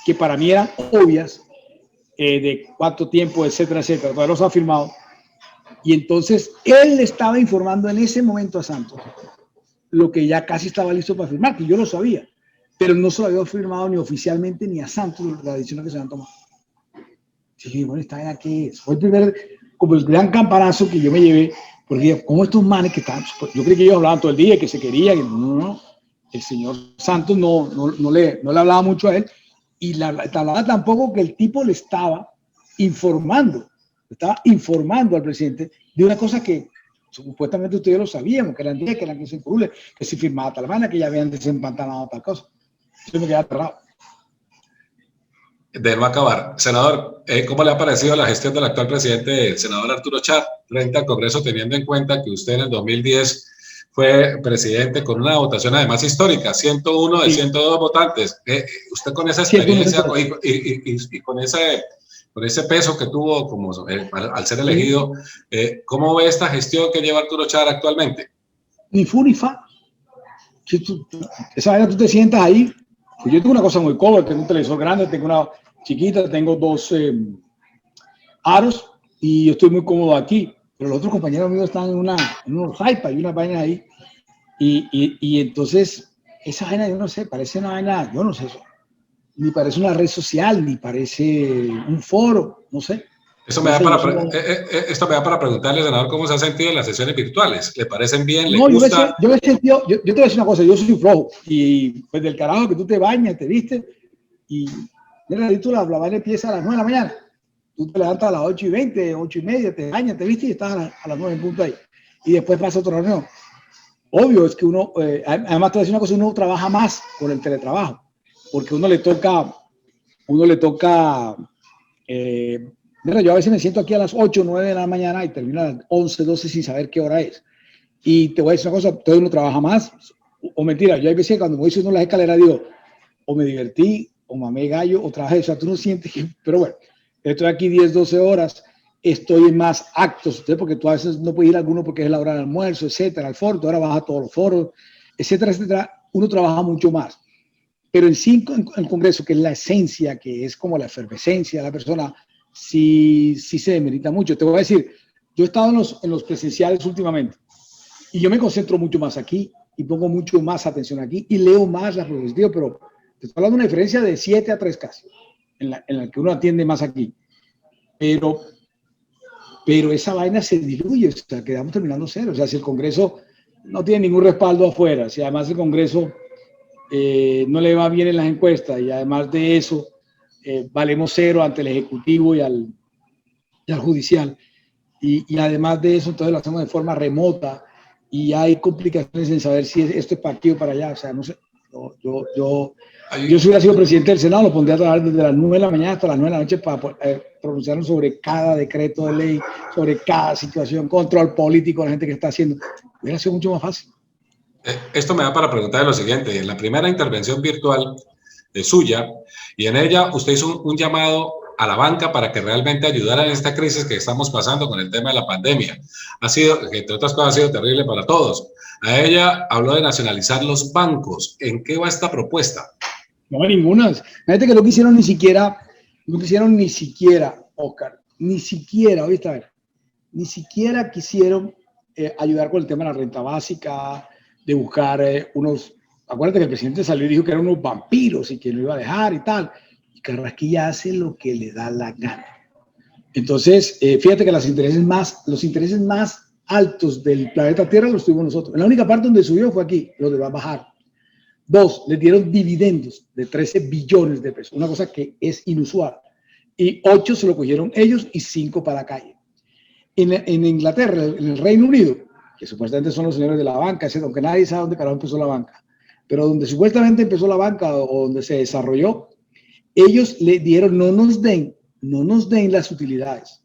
que para mí eran obvias, de cuánto tiempo, etcétera, etcétera. Todavía no se ha firmado. Y entonces él le estaba informando en ese momento a Santos lo que ya casi estaba listo para firmar, que yo lo sabía, pero no se lo había firmado ni oficialmente ni a Santos la decisión que se han tomado. Sí, bueno, esta era que fue el primer, como el gran campanazo que yo me llevé, porque como estos manes que estaban, yo creí que ellos hablaban todo el día, que se querían, que no. El señor Santos no le hablaba mucho a él, y le hablaba tampoco que el tipo le estaba informando al presidente de una cosa que supuestamente ustedes lo sabíamos, que eran 10, que eran 15 curules, que si firmaba tal manera, que ya habían desempantanado tal cosa. Yo me quedé aterrado. De no acabar. Senador, ¿cómo le ha parecido la gestión del actual presidente, el senador Arturo Char, frente al Congreso, teniendo en cuenta que usted en el 2010 fue presidente con una votación además histórica, 101 de 102 votantes? Usted con esa experiencia y con ese peso que tuvo como al ser elegido, ¿cómo ve esta gestión que lleva Arturo Char actualmente? Ni fu ni fa. Esa vez tú te sientas ahí. Pues yo tengo una cosa muy cómoda, tengo un televisor grande, tengo una chiquita, tengo 2 aros y yo estoy muy cómodo aquí. Pero los otros compañeros míos están en unos iPads y una vaina ahí. Y entonces, esa vaina, yo no sé, parece una vaina, yo no sé eso. Ni parece una red social, ni parece un foro, no sé. Esto me da para preguntarle, senador, ¿cómo se ha sentido en las sesiones virtuales? ¿Le parecen bien? ¿Le gusta? Yo te voy a decir una cosa, yo soy flojo. Y pues del carajo que tú te bañas, te vistes, y mira, la vaina empieza a las 9 de la mañana. Tú te levantas a las 8:20, 8:30, te bañas, te vistes y estás a las 9 en punto ahí. Y después pasa otra reunión. Obvio es que uno, además te voy a decir una cosa, uno trabaja más con el teletrabajo, porque uno le toca, mira, yo a veces me siento aquí a las 8 o 9 de la mañana y termino a las 11, 12 sin saber qué hora es. Y te voy a decir una cosa, todo uno trabaja más, o mentira, yo hay veces que cuando voy subiendo las escaleras digo, o me divertí, o mamé gallo, o trabajé, o sea, tú no sientes que, pero bueno, estoy aquí 10, 12 horas, estoy en más actos, porque tú a veces no puedes ir a alguno porque es la hora del almuerzo, etcétera, al foro, ahora vas a todos los foros, etcétera, etcétera, uno trabaja mucho más. Pero en sí, en el Congreso, que es la esencia, que es como la efervescencia de la persona, sí se demerita mucho. Te voy a decir, yo he estado en los presenciales últimamente y yo me concentro mucho más aquí y pongo mucho más atención aquí y leo más las diapositivas, pero te estoy hablando de una diferencia de 7-3 casi, en la que uno atiende más aquí. Pero esa vaina se diluye, o sea, quedamos terminando cero. O sea, si el Congreso no tiene ningún respaldo afuera, si además el Congreso no le va bien en las encuestas y además de eso valemos cero ante el Ejecutivo y al Judicial, y además de eso entonces lo hacemos de forma remota y hay complicaciones en saber si esto es para aquí o para allá. O sea, no sé, yo si hubiera sido presidente del Senado lo pondría a trabajar desde las 9 de la mañana hasta las 9 de la noche para pronunciarnos sobre cada decreto de ley, sobre cada situación, control político, la gente que está haciendo. Hubiera sido mucho más fácil. Esto me da para preguntarle lo siguiente. En la primera intervención virtual suya, y en ella usted hizo un llamado a la banca para que realmente ayudara en esta crisis que estamos pasando con el tema de la pandemia. Ha sido, entre otras cosas, ha sido terrible para todos. A ella habló de nacionalizar los bancos. ¿En qué va esta propuesta? No hay ninguna. Fíjate que no quisieron ni siquiera, Oscar, ni siquiera, ahorita a ver, ni siquiera quisieron ayudar con el tema de la renta básica, de buscar unos, acuérdate que el presidente salió y dijo que eran unos vampiros y que lo iba a dejar y tal. Y Carrasquilla hace lo que le da la gana. Entonces, fíjate que los intereses más altos del planeta Tierra los tuvimos nosotros. La única parte donde subió fue aquí, lo de bajar. 2, les dieron dividendos de 13 billones de pesos, una cosa que es inusual. Y 8 se lo cogieron ellos y 5 para la calle. En Inglaterra, en el Reino Unido, que supuestamente son los señores de la banca, aunque nadie sabe dónde carajo empezó la banca, pero donde supuestamente empezó la banca o donde se desarrolló, ellos le dieron, no nos den las utilidades.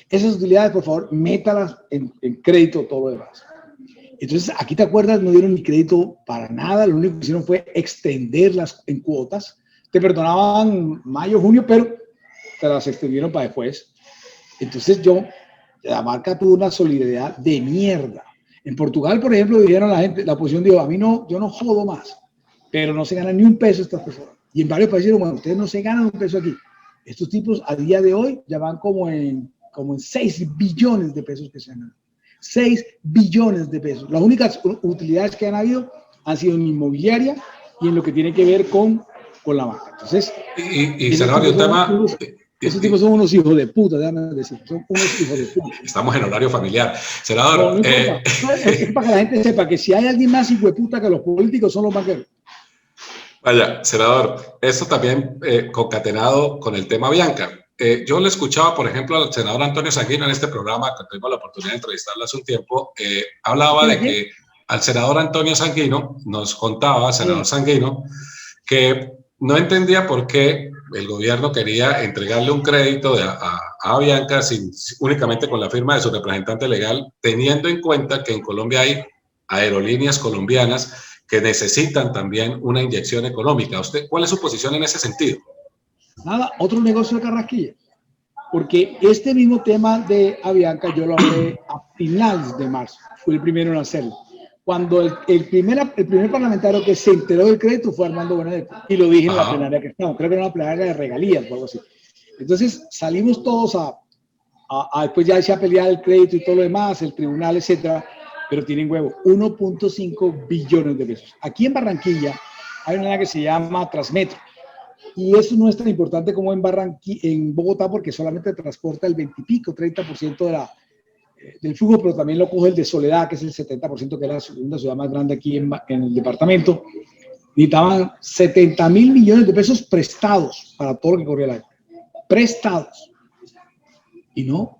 Esas utilidades, por favor, métalas en crédito, todo lo demás. Entonces, aquí te acuerdas, no dieron ni crédito para nada, lo único que hicieron fue extenderlas en cuotas. Te perdonaban mayo, junio, pero te las extendieron para después. Entonces, la marca tuvo una solidaridad de mierda. En Portugal, por ejemplo, dijeron la gente, la oposición dijo, yo no jodo más, pero no se ganan ni un peso estas personas. Y en varios países dijeron, bueno, ustedes no se ganan un peso aquí. Estos tipos a día de hoy ya van como en 6 billones de pesos que se han ganado. 6 billones de pesos. Las únicas utilidades que han habido han sido en inmobiliaria y en lo que tiene que ver con la banca. Entonces, senador, el tema... Esos tipos son unos hijos de puta, déjame decir. Son unos hijos de puta. Estamos en horario familiar. Senador... No, es para que la gente sepa que si hay alguien más hijo de puta que los políticos son los banqueros. Vaya, senador, esto también concatenado con el tema Bianca. Yo le escuchaba, por ejemplo, al senador Antonio Sanguino en este programa, que tuvimos la oportunidad de entrevistarlo hace un tiempo, hablaba de que al senador Antonio Sanguino, nos contaba, senador Sanguino, que no entendía por qué el gobierno quería entregarle un crédito a Bianca únicamente con la firma de su representante legal, teniendo en cuenta que en Colombia hay aerolíneas colombianas que necesitan también una inyección económica. ¿Usted cuál es su posición en ese sentido? Nada, otro negocio de Carrasquilla. Porque este mismo tema de Avianca yo lo hablé a finales de marzo. Fui el primero en hacerlo. Cuando el primer parlamentario que se enteró del crédito fue Armando Benedetti. Y lo dije en la plenaria que estábamos. Creo que era una plenaria de regalías o algo así. Entonces salimos todos después ya se ha peleado el crédito y todo lo demás, el tribunal, etcétera. Pero tienen huevo, 1.5 billones de pesos. Aquí en Barranquilla hay una que se llama Transmetro. Y eso no es tan importante como en Bogotá, porque solamente transporta el 20 y pico, 30% del flujo, pero también lo coge el de Soledad, que es el 70%, que es la segunda ciudad más grande aquí en el departamento. Necesitaban 70.000 millones de pesos prestados para todo lo que corría el año. Prestados. Y no,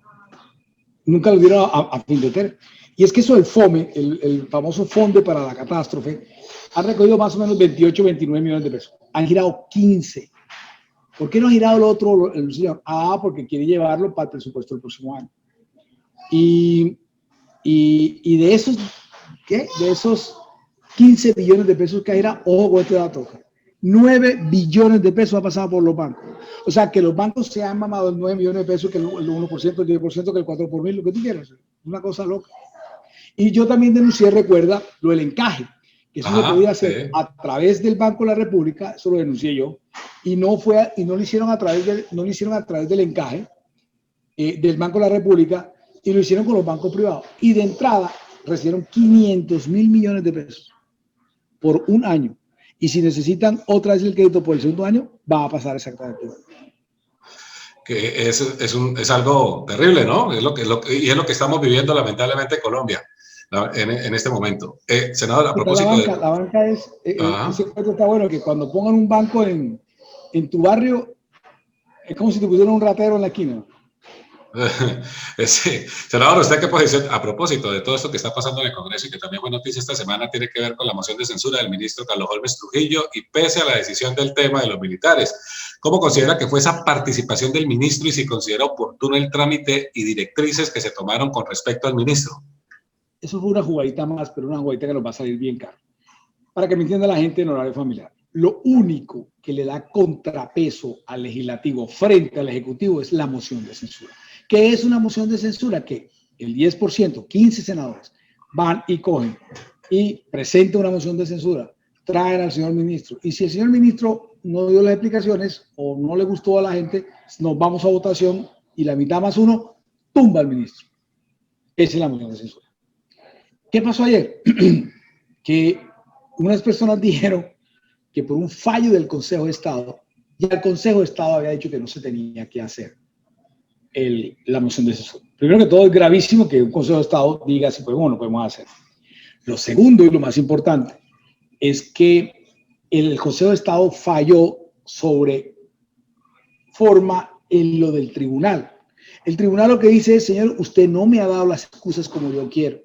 nunca lo dieron a fin de tener. Y es que eso del FOME, el famoso Fondo para la Catástrofe, ha recogido más o menos 28, 29 millones de pesos. Han girado 15. ¿Por qué no ha girado lo otro el señor? Porque quiere llevarlo para el presupuesto del próximo año. Y de esos, ¿qué? De esos 15 billones de pesos que ha girado, ojo con este dato, 9 billones de pesos ha pasado por los bancos. O sea, que los bancos se han mamado el 9 millones de pesos, que el 1%, el 10%, que el 4 por mil, lo que tú quieras. Una cosa loca. Y yo también denuncié, recuerda, lo del encaje, que eso se podía hacer a través del Banco de la República, eso lo denuncié yo, y no lo hicieron a través del encaje del Banco de la República, y lo hicieron con los bancos privados. Y de entrada recibieron 500.000 millones de pesos por un año. Y si necesitan otra vez el crédito por el segundo año, va a pasar exactamente igual. Que es algo terrible, ¿no? Y es lo que estamos viviendo lamentablemente en Colombia en este momento. Senador, a propósito la banca es, ese efecto está bueno, que cuando pongan un banco en tu barrio, es como si te pusieran un ratero en la esquina. Sí. Senador, ¿usted qué posición, a propósito de todo esto que está pasando en el Congreso y que también fue noticia esta semana, tiene que ver con la moción de censura del ministro Carlos Holmes Trujillo y pese a la decisión del tema de los militares? ¿Cómo considera que fue esa participación del ministro y si considera oportuno el trámite y directrices que se tomaron con respecto al ministro? Eso fue una jugadita más, pero una jugadita que nos va a salir bien caro. Para que me entienda la gente en horario familiar, lo único que le da contrapeso al legislativo frente al ejecutivo es la moción de censura. ¿Qué es una moción de censura? Que el 10%, 15 senadores, van y cogen y presentan una moción de censura, traen al señor ministro. Y si el señor ministro no dio las explicaciones o no le gustó a la gente, nos vamos a votación y la mitad más uno tumba al ministro. Esa es la moción de censura. ¿Qué pasó ayer? Que unas personas dijeron que por un fallo del Consejo de Estado, ya el Consejo de Estado había dicho que no se tenía que hacer la moción de censura. Primero que todo, es gravísimo que un Consejo de Estado diga si podemos o no podemos hacer. Lo segundo y lo más importante es que el Consejo de Estado falló sobre forma en lo del tribunal. El tribunal lo que dice es, señor, usted no me ha dado las excusas como yo quiero.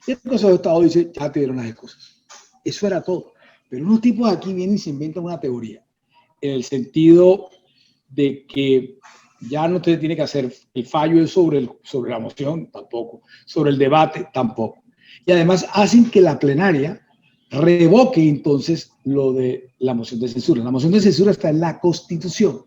Y el Consejo de Estado dice, ya te dieron las excusas. Eso era todo. Pero unos tipos aquí vienen y se inventan una teoría en el sentido de que ya no te tiene que hacer el fallo es sobre la moción, tampoco. Sobre el debate, tampoco. Y además hacen que la plenaria revoque entonces lo de la moción de censura. La moción de censura está en la Constitución.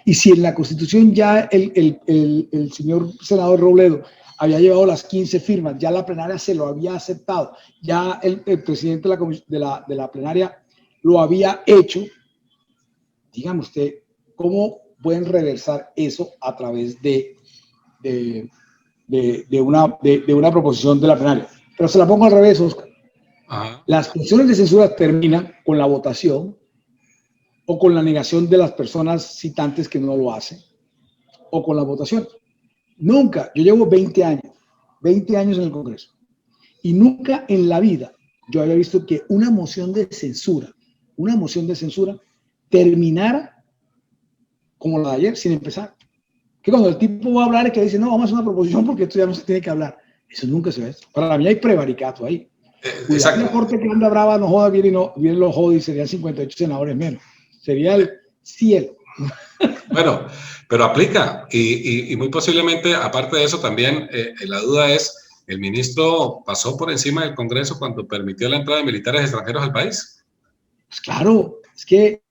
Y si en la Constitución ya el señor senador Robledo había llevado las 15 firmas, ya la plenaria se lo había aceptado, ya el presidente de la plenaria lo había hecho, dígame usted, ¿cómo pueden reversar eso a través de una proposición de la plenaria? Pero se la pongo al revés, Oscar. Ajá. Las mociones de censura terminan con la votación o con la negación de las personas citantes que no lo hacen o con la votación. Nunca, yo llevo 20 años en el Congreso y nunca en la vida yo había visto que una moción de censura terminara como la de ayer, sin empezar. Que cuando el tipo va a hablar es que dice, no, vamos a hacer una proposición porque esto ya no se tiene que hablar. Eso nunca se ve. Para mí hay prevaricato ahí. Cuidado, la corte que anda brava no joda bien y no bien lo jode y serían 58 senadores menos. Sería el cielo. Bueno, pero aplica y muy posiblemente, aparte de eso también, la duda es, ¿el ministro pasó por encima del Congreso cuando permitió la entrada de militares extranjeros al país? Pues claro, es que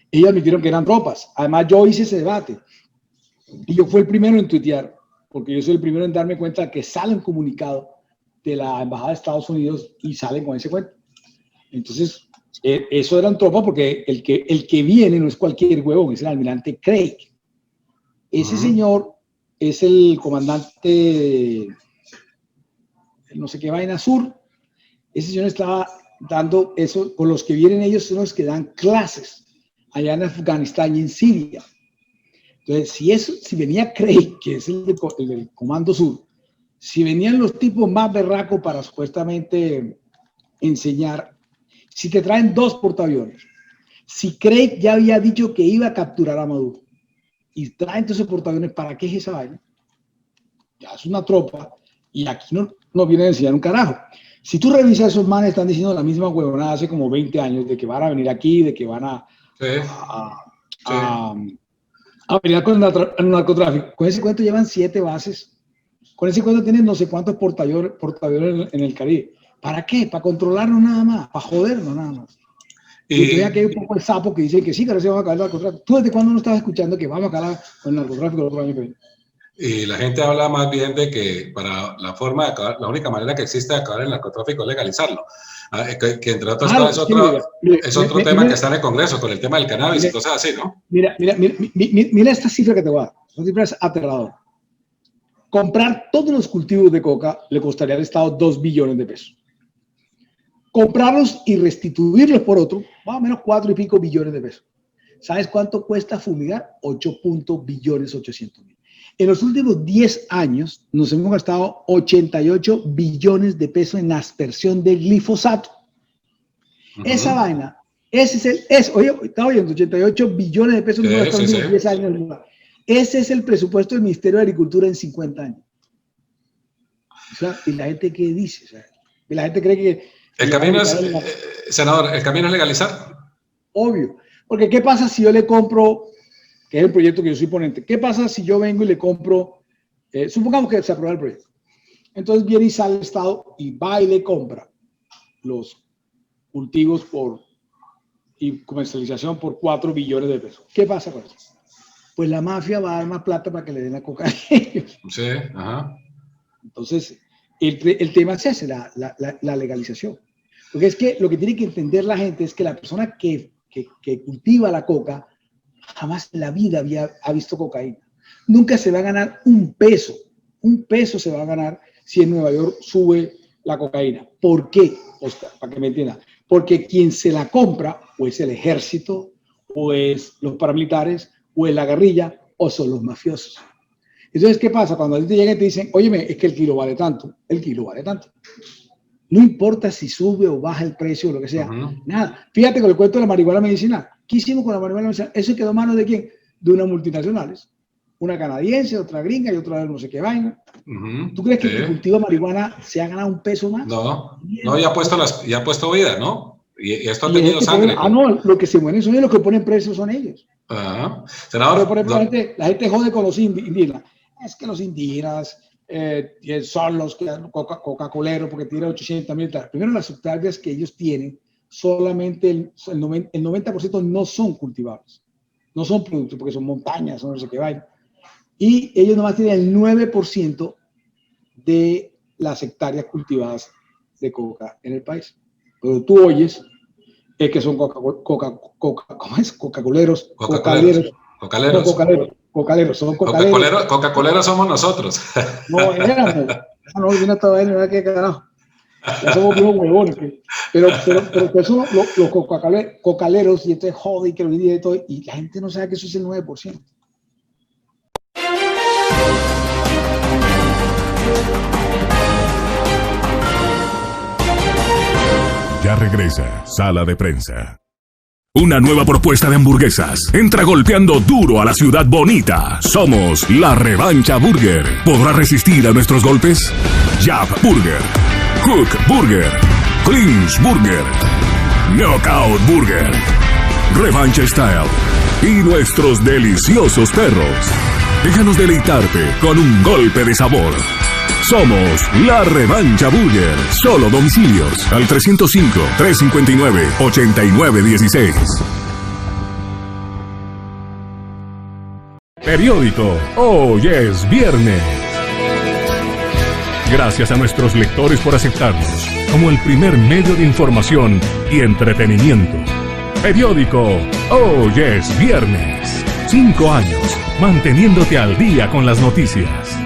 ellos admitieron que eran tropas. Además, yo hice ese debate y yo fui el primero en tuitear, porque yo soy el primero en darme cuenta que sale un comunicado de la Embajada de Estados Unidos y salen con ese cuento. Entonces, eso eran tropas porque el que viene no es cualquier huevón, es el almirante Craig. Ese señor es el comandante no sé qué vaina sur. Ese señor estaba dando eso, con los que vienen ellos son los que dan clases allá en Afganistán y en Siria. Entonces, si venía Craig, que es el del Comando Sur, si venían los tipos más berracos para supuestamente enseñar, si te traen 2 portaaviones, si Craig ya había dicho que iba a capturar a Maduro y traen esos portaaviones, ¿para qué es esa vaina? Ya es una tropa y aquí no vienen a enseñar un carajo. Si tú revisas, esos manes están diciendo la misma huevonada hace como 20 años de que van a venir aquí, de que van a pelear con el narcotráfico. Con ese cuento llevan 7 bases. Con ese cuento tienen no sé cuántos portaaviones en el Caribe. ¿Para qué? Para controlarnos nada más, para jodernos nada más. Y aquí hay un poco el sapo que dice que sí, que ahora se va a acabar el narcotráfico. ¿Tú desde cuándo no estabas escuchando que vamos a acabar con el narcotráfico el otro año que viene? Y la gente habla más bien de que para la forma de acabar, la única manera que existe de acabar el narcotráfico es legalizarlo. Que entre otras cosas es otro tema que está en el Congreso, con el tema del cannabis y cosas así, ¿no? Mira esta cifra que te voy a dar. Esta cifra es aterradora. Comprar todos los cultivos de coca le costaría al Estado 2 billones de pesos. Comprarlos y restituirlos por otro, más o menos 4 y pico billones de pesos. ¿Sabes cuánto cuesta fumigar? 8 billones 800 mil. En los últimos 10 años nos hemos gastado 88 billones de pesos en la aspersión de glifosato. Esa vaina, oye, estaba oyendo, 88 billones de pesos en los últimos 10 años. Ese es el presupuesto del Ministerio de Agricultura en 50 años. O sea, ¿y la gente qué dice? O sea, y la gente cree que... El camino es, senador, el camino es legalizar. Obvio. Porque ¿qué pasa si yo le compro, que es el proyecto que yo soy ponente, qué pasa si yo vengo y le compro, supongamos que se aprueba el proyecto. Entonces viene y sale el Estado y va y le compra los cultivos y comercialización por 4 billones de pesos. ¿Qué pasa con eso? Pues la mafia va a dar más plata para que le den la coca a ellos. Sí, ajá. Entonces, el tema es ese, la legalización. Porque es que lo que tiene que entender la gente es que la persona que que cultiva la coca jamás en la vida ha visto cocaína. Nunca se va a ganar un peso se va a ganar si en Nueva York sube la cocaína. ¿Por qué, Oscar? Para que me entiendan. Porque quien se la compra o es el ejército, o es los paramilitares, o es la guerrilla, o son los mafiosos. Entonces, ¿qué pasa? Cuando a ti te llegan y te dicen, óyeme, es que el kilo vale tanto. No importa si sube o baja el precio o lo que sea. Nada. Fíjate con el cuento de la marihuana medicinal. ¿Qué hicimos con la marihuana medicinal? Eso quedó en manos ¿de quién? De unas multinacionales. Una canadiense, otra gringa y otra no sé qué vaina. ¿Tú crees que el cultivo de marihuana se ha ganado un peso más? No, ya ha puesto vida, ¿no? Y esto ha tenido sangre. No, lo que se mueren son ellos, los que ponen precios son ellos. Senador, por ejemplo, la gente jode con los indígenas. Es que los indígenas son los Coca-Coleros porque tienen 800,000. Primero, las hectáreas que ellos tienen, solamente el 90% no son cultivables. No son productos porque son montañas, no sé qué vaina. Y ellos nomás tienen el 9% de las hectáreas cultivadas de coca en el país. Pero tú oyes que son Coca-Coleros. Coca-Coleros somos nosotros. No, éramos. No, viene toda vez, ¿qué carajo? Ya somos unos huevones. Pero son los cocaleros y entonces jode y que lo dice y todo. Y la gente no sabe que eso es el 9%. Ya regresa Sala de Prensa. Una nueva propuesta de hamburguesas. Entra golpeando duro a la ciudad bonita. Somos la Revancha Burger. ¿Podrá resistir a nuestros golpes? Jab Burger, Hook Burger, Clinch Burger, Knockout Burger, Revancha Style y nuestros deliciosos perros. Déjanos deleitarte con un golpe de sabor. Somos la Revancha Burger. Solo domicilios al 305-359-8916. Periódico Hoy es Viernes. Gracias a nuestros lectores por aceptarnos como el primer medio de información y entretenimiento. Periódico Hoy es Viernes. 5 años manteniéndote al día con las noticias.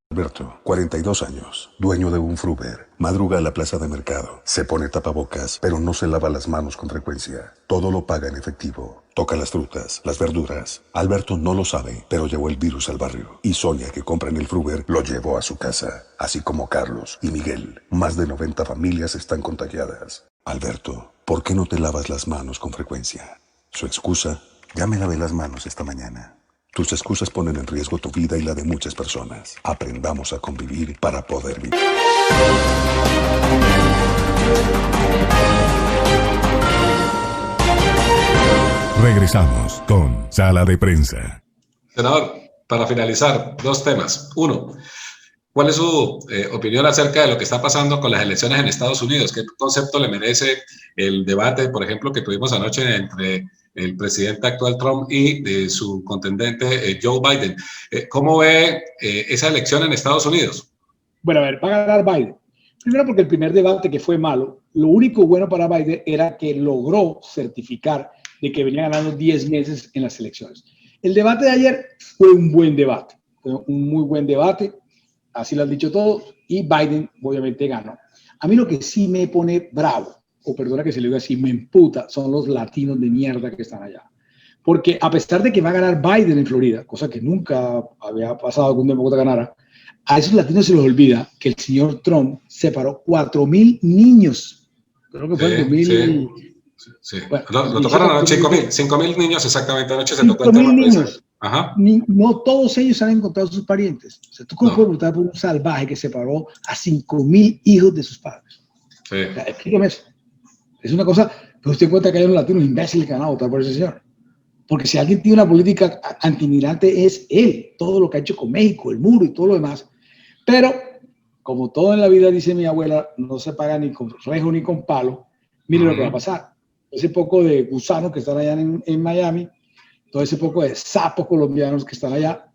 Alberto, 42 años, dueño de un Fruber, madruga a la plaza de mercado, se pone tapabocas, pero no se lava las manos con frecuencia. Todo lo paga en efectivo. Toca las frutas, las verduras. Alberto no lo sabe, pero llevó el virus al barrio. Y Sonia, que compra en el Fruber, lo llevó a su casa. Así como Carlos y Miguel. Más de 90 familias están contagiadas. Alberto, ¿por qué no te lavas las manos con frecuencia? Su excusa, ya me lavé las manos esta mañana. Tus excusas ponen en riesgo tu vida y la de muchas personas. Aprendamos a convivir para poder vivir. Regresamos con Sala de Prensa. Senador, para finalizar, 2 temas. 1, ¿cuál es su opinión acerca de lo que está pasando con las elecciones en Estados Unidos? ¿Qué concepto le merece el debate, por ejemplo, que tuvimos anoche entre el presidente actual Trump y su contendente Joe Biden? ¿Cómo ve esa elección en Estados Unidos? Bueno, a ver, va a ganar Biden. Primero porque el primer debate, que fue malo, lo único bueno para Biden era que logró certificar de que venía ganando 10 meses en las elecciones. El debate de ayer fue un buen debate, fue un muy buen debate, así lo han dicho todos, y Biden obviamente ganó. A mí lo que sí me pone bravo, o perdona que se le diga así, me emputa, son los latinos de mierda que están allá. Porque a pesar de que va a ganar Biden en Florida, cosa que nunca había pasado que un demócrata ganara, a esos latinos se les olvida que el señor Trump separó 4,000 niños. Creo que fue en 2000. Sí. Bueno, lo tocaron anoche 5,000 niños exactamente. Anoche se tocó el 5,000 niños. Ajá. No todos ellos han encontrado a sus parientes. O sea, tú puedes votar por un salvaje que separó a 5,000 hijos de sus padres. Sí. O sea, explícame eso. Es una cosa, pero usted cuenta que hay unos latinos imbéciles que van a votar por ese señor. Porque si alguien tiene una política antimigrante es él. Todo lo que ha hecho con México, el muro y todo lo demás. Pero, como todo en la vida, dice mi abuela, no se paga ni con rejo ni con palo. Mire lo que va a pasar. Ese poco de gusanos que están allá en Miami, todo ese poco de sapos colombianos que están allá,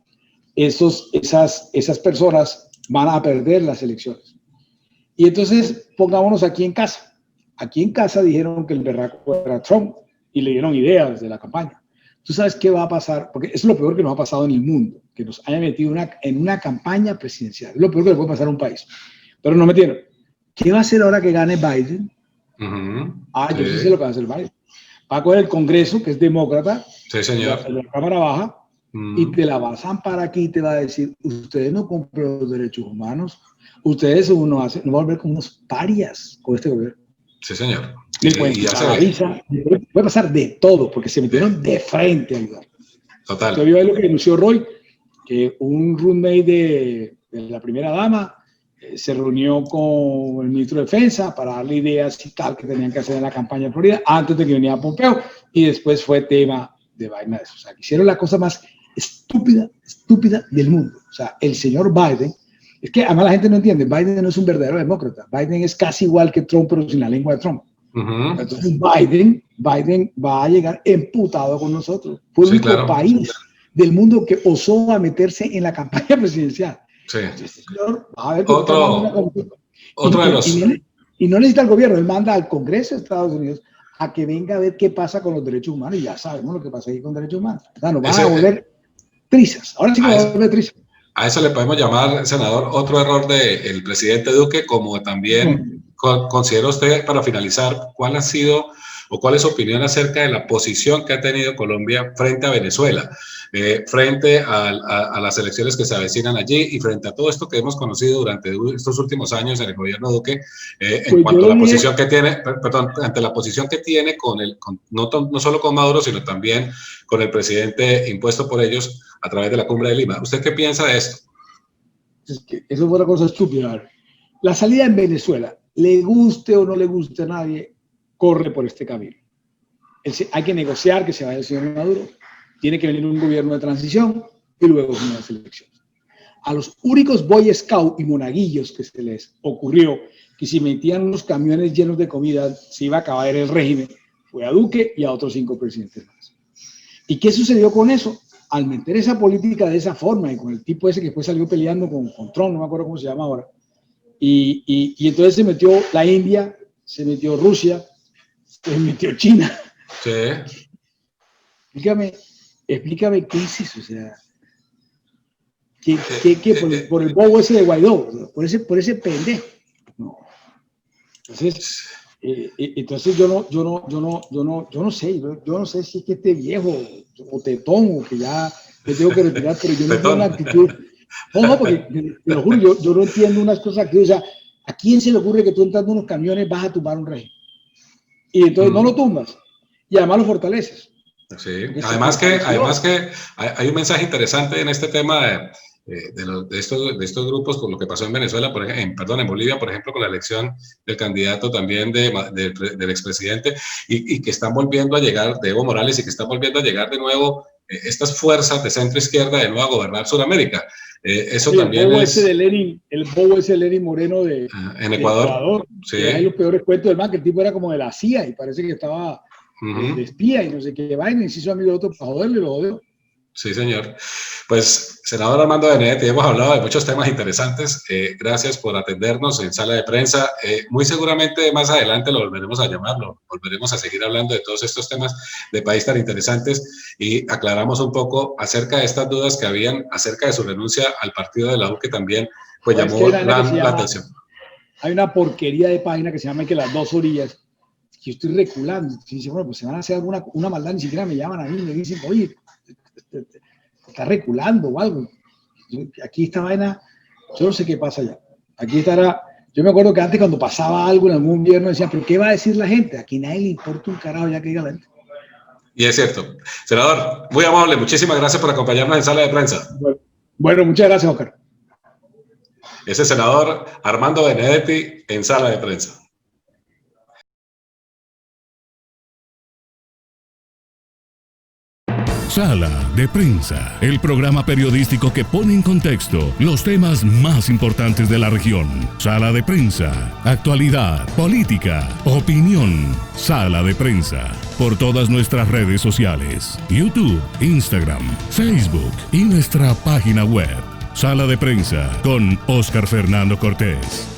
esas personas van a perder las elecciones. Y entonces, pongámonos aquí en casa. Aquí en casa dijeron que el berraco era Trump, y le dieron ideas de la campaña. ¿Tú sabes qué va a pasar? Porque eso es lo peor que nos ha pasado en el mundo, que nos haya metido en una campaña presidencial. Es lo peor que le puede pasar a un país. Pero nos metieron. ¿Qué va a hacer ahora que gane Biden? Yo sí sé lo que va a hacer Biden. Va a coger el Congreso, que es demócrata, sí, señor, de la Cámara Baja, y te la va a zampar aquí y te va a decir, ustedes no compran los derechos humanos, ustedes nos van a volver como unos parias con este gobierno. Sí, señor. Y ya puede pasar de todo, porque se metieron de frente a ayudar. Total. Usted vio lo que denunció Roy, que un roommate de la primera dama se reunió con el ministro de Defensa para darle ideas y tal que tenían que hacer en la campaña en Florida antes de que viniera Pompeo, y después fue tema de vaina de eso. O sea, que hicieron la cosa más estúpida del mundo. O sea, el señor Biden, es que además la gente no entiende, Biden no es un verdadero demócrata. Biden es casi igual que Trump, pero sin la lengua de Trump. Entonces Biden va a llegar emputado con nosotros. Fue el único país del mundo que osó a meterse en la campaña presidencial. Sí. Este señor va a ver otro de los... Y no necesita el gobierno, él manda al Congreso de Estados Unidos a que venga a ver qué pasa con los derechos humanos, y ya sabemos lo que pasa ahí con derechos humanos. O sea, nos van a volver trizas. Ahora sí que nos van a volver trizas. A eso le podemos llamar, senador, otro error del presidente Duque, como también considera usted, para finalizar, cuál ha sido o cuál es su opinión acerca de la posición que ha tenido Colombia frente a Venezuela, frente a las elecciones que se avecinan allí y frente a todo esto que hemos conocido durante estos últimos años en el gobierno Duque, en cuanto a la posición que tiene, ante la posición que tiene no solo con Maduro, sino también con el presidente impuesto por ellos a través de la Cumbre de Lima. ¿Usted qué piensa de esto? Es que eso fue una cosa estúpida. La salida en Venezuela, le guste o no le guste a nadie, corre por este camino. Hay que negociar que se vaya el señor Maduro, tiene que venir un gobierno de transición y luego unas elecciones. A los únicos Boy Scout y monaguillos que se les ocurrió que si metían unos camiones llenos de comida se iba a acabar el régimen, fue a Duque y a otros 5 presidentes más. ¿Y qué sucedió con eso? Al meter esa política de esa forma y con el tipo ese que después salió peleando con Trump, no me acuerdo cómo se llama ahora, y entonces se metió la India, se metió Rusia, se metió China. Sí. Explícame qué es eso, o sea, por el bobo ese de Guaidó, por ese pendejo. No. Entonces yo no sé si es que este viejo o tetón o que ya me tengo que retirar, pero yo no tengo una actitud. No, porque te lo juro, yo no entiendo unas cosas que, o sea, ¿a quién se le ocurre que tú entrando en unos camiones vas a tumbar un régimen? Y entonces no lo tumbas y además lo fortaleces. Sí, además que hay un mensaje interesante en este tema de estos grupos con lo que pasó en Venezuela, en Bolivia, por ejemplo, con la elección del candidato también del expresidente, y que están volviendo a llegar, de Evo Morales, y que están volviendo a llegar de nuevo estas fuerzas de centro izquierda de nuevo a gobernar Sudamérica. Eso sí, también el bobo ese de Lenin Moreno en Ecuador. Sí. Hay los peores cuentos del man, que el tipo era como de la CIA y parece que estaba de espía y no sé qué vaina, y se hizo amigo de otro para joderle y lo jodió. Sí, señor. Pues, senador Armando Benedetti, hemos hablado de muchos temas interesantes. Gracias por atendernos en sala de prensa. Muy seguramente más adelante lo volveremos a llamarlo. Volveremos a seguir hablando de todos estos temas de país tan interesantes y aclaramos un poco acerca de estas dudas que habían acerca de su renuncia al partido de la U, que también pues, llamó la atención. Hay una porquería de página que se llama que las 2 orillas, que yo estoy reculando. Y dice, bueno, pues se van a hacer alguna maldad, ni siquiera me llaman a mí, me dicen, oye, está reculando o algo. Aquí esta vaina, yo no sé qué pasa allá. Aquí estará. Yo me acuerdo que antes cuando pasaba algo en algún gobierno decían, pero ¿qué va a decir la gente? Aquí nadie le importa un carajo ya que diga la gente. Y es cierto. Senador, muy amable, muchísimas gracias por acompañarnos en sala de prensa. Bueno, muchas gracias, Oscar. Ese senador Armando Benedetti en sala de prensa. Sala de Prensa, el programa periodístico que pone en contexto los temas más importantes de la región. Sala de Prensa, actualidad, política, opinión. Sala de Prensa, por todas nuestras redes sociales, YouTube, Instagram, Facebook y nuestra página web. Sala de Prensa con Oscar Fernando Cortés.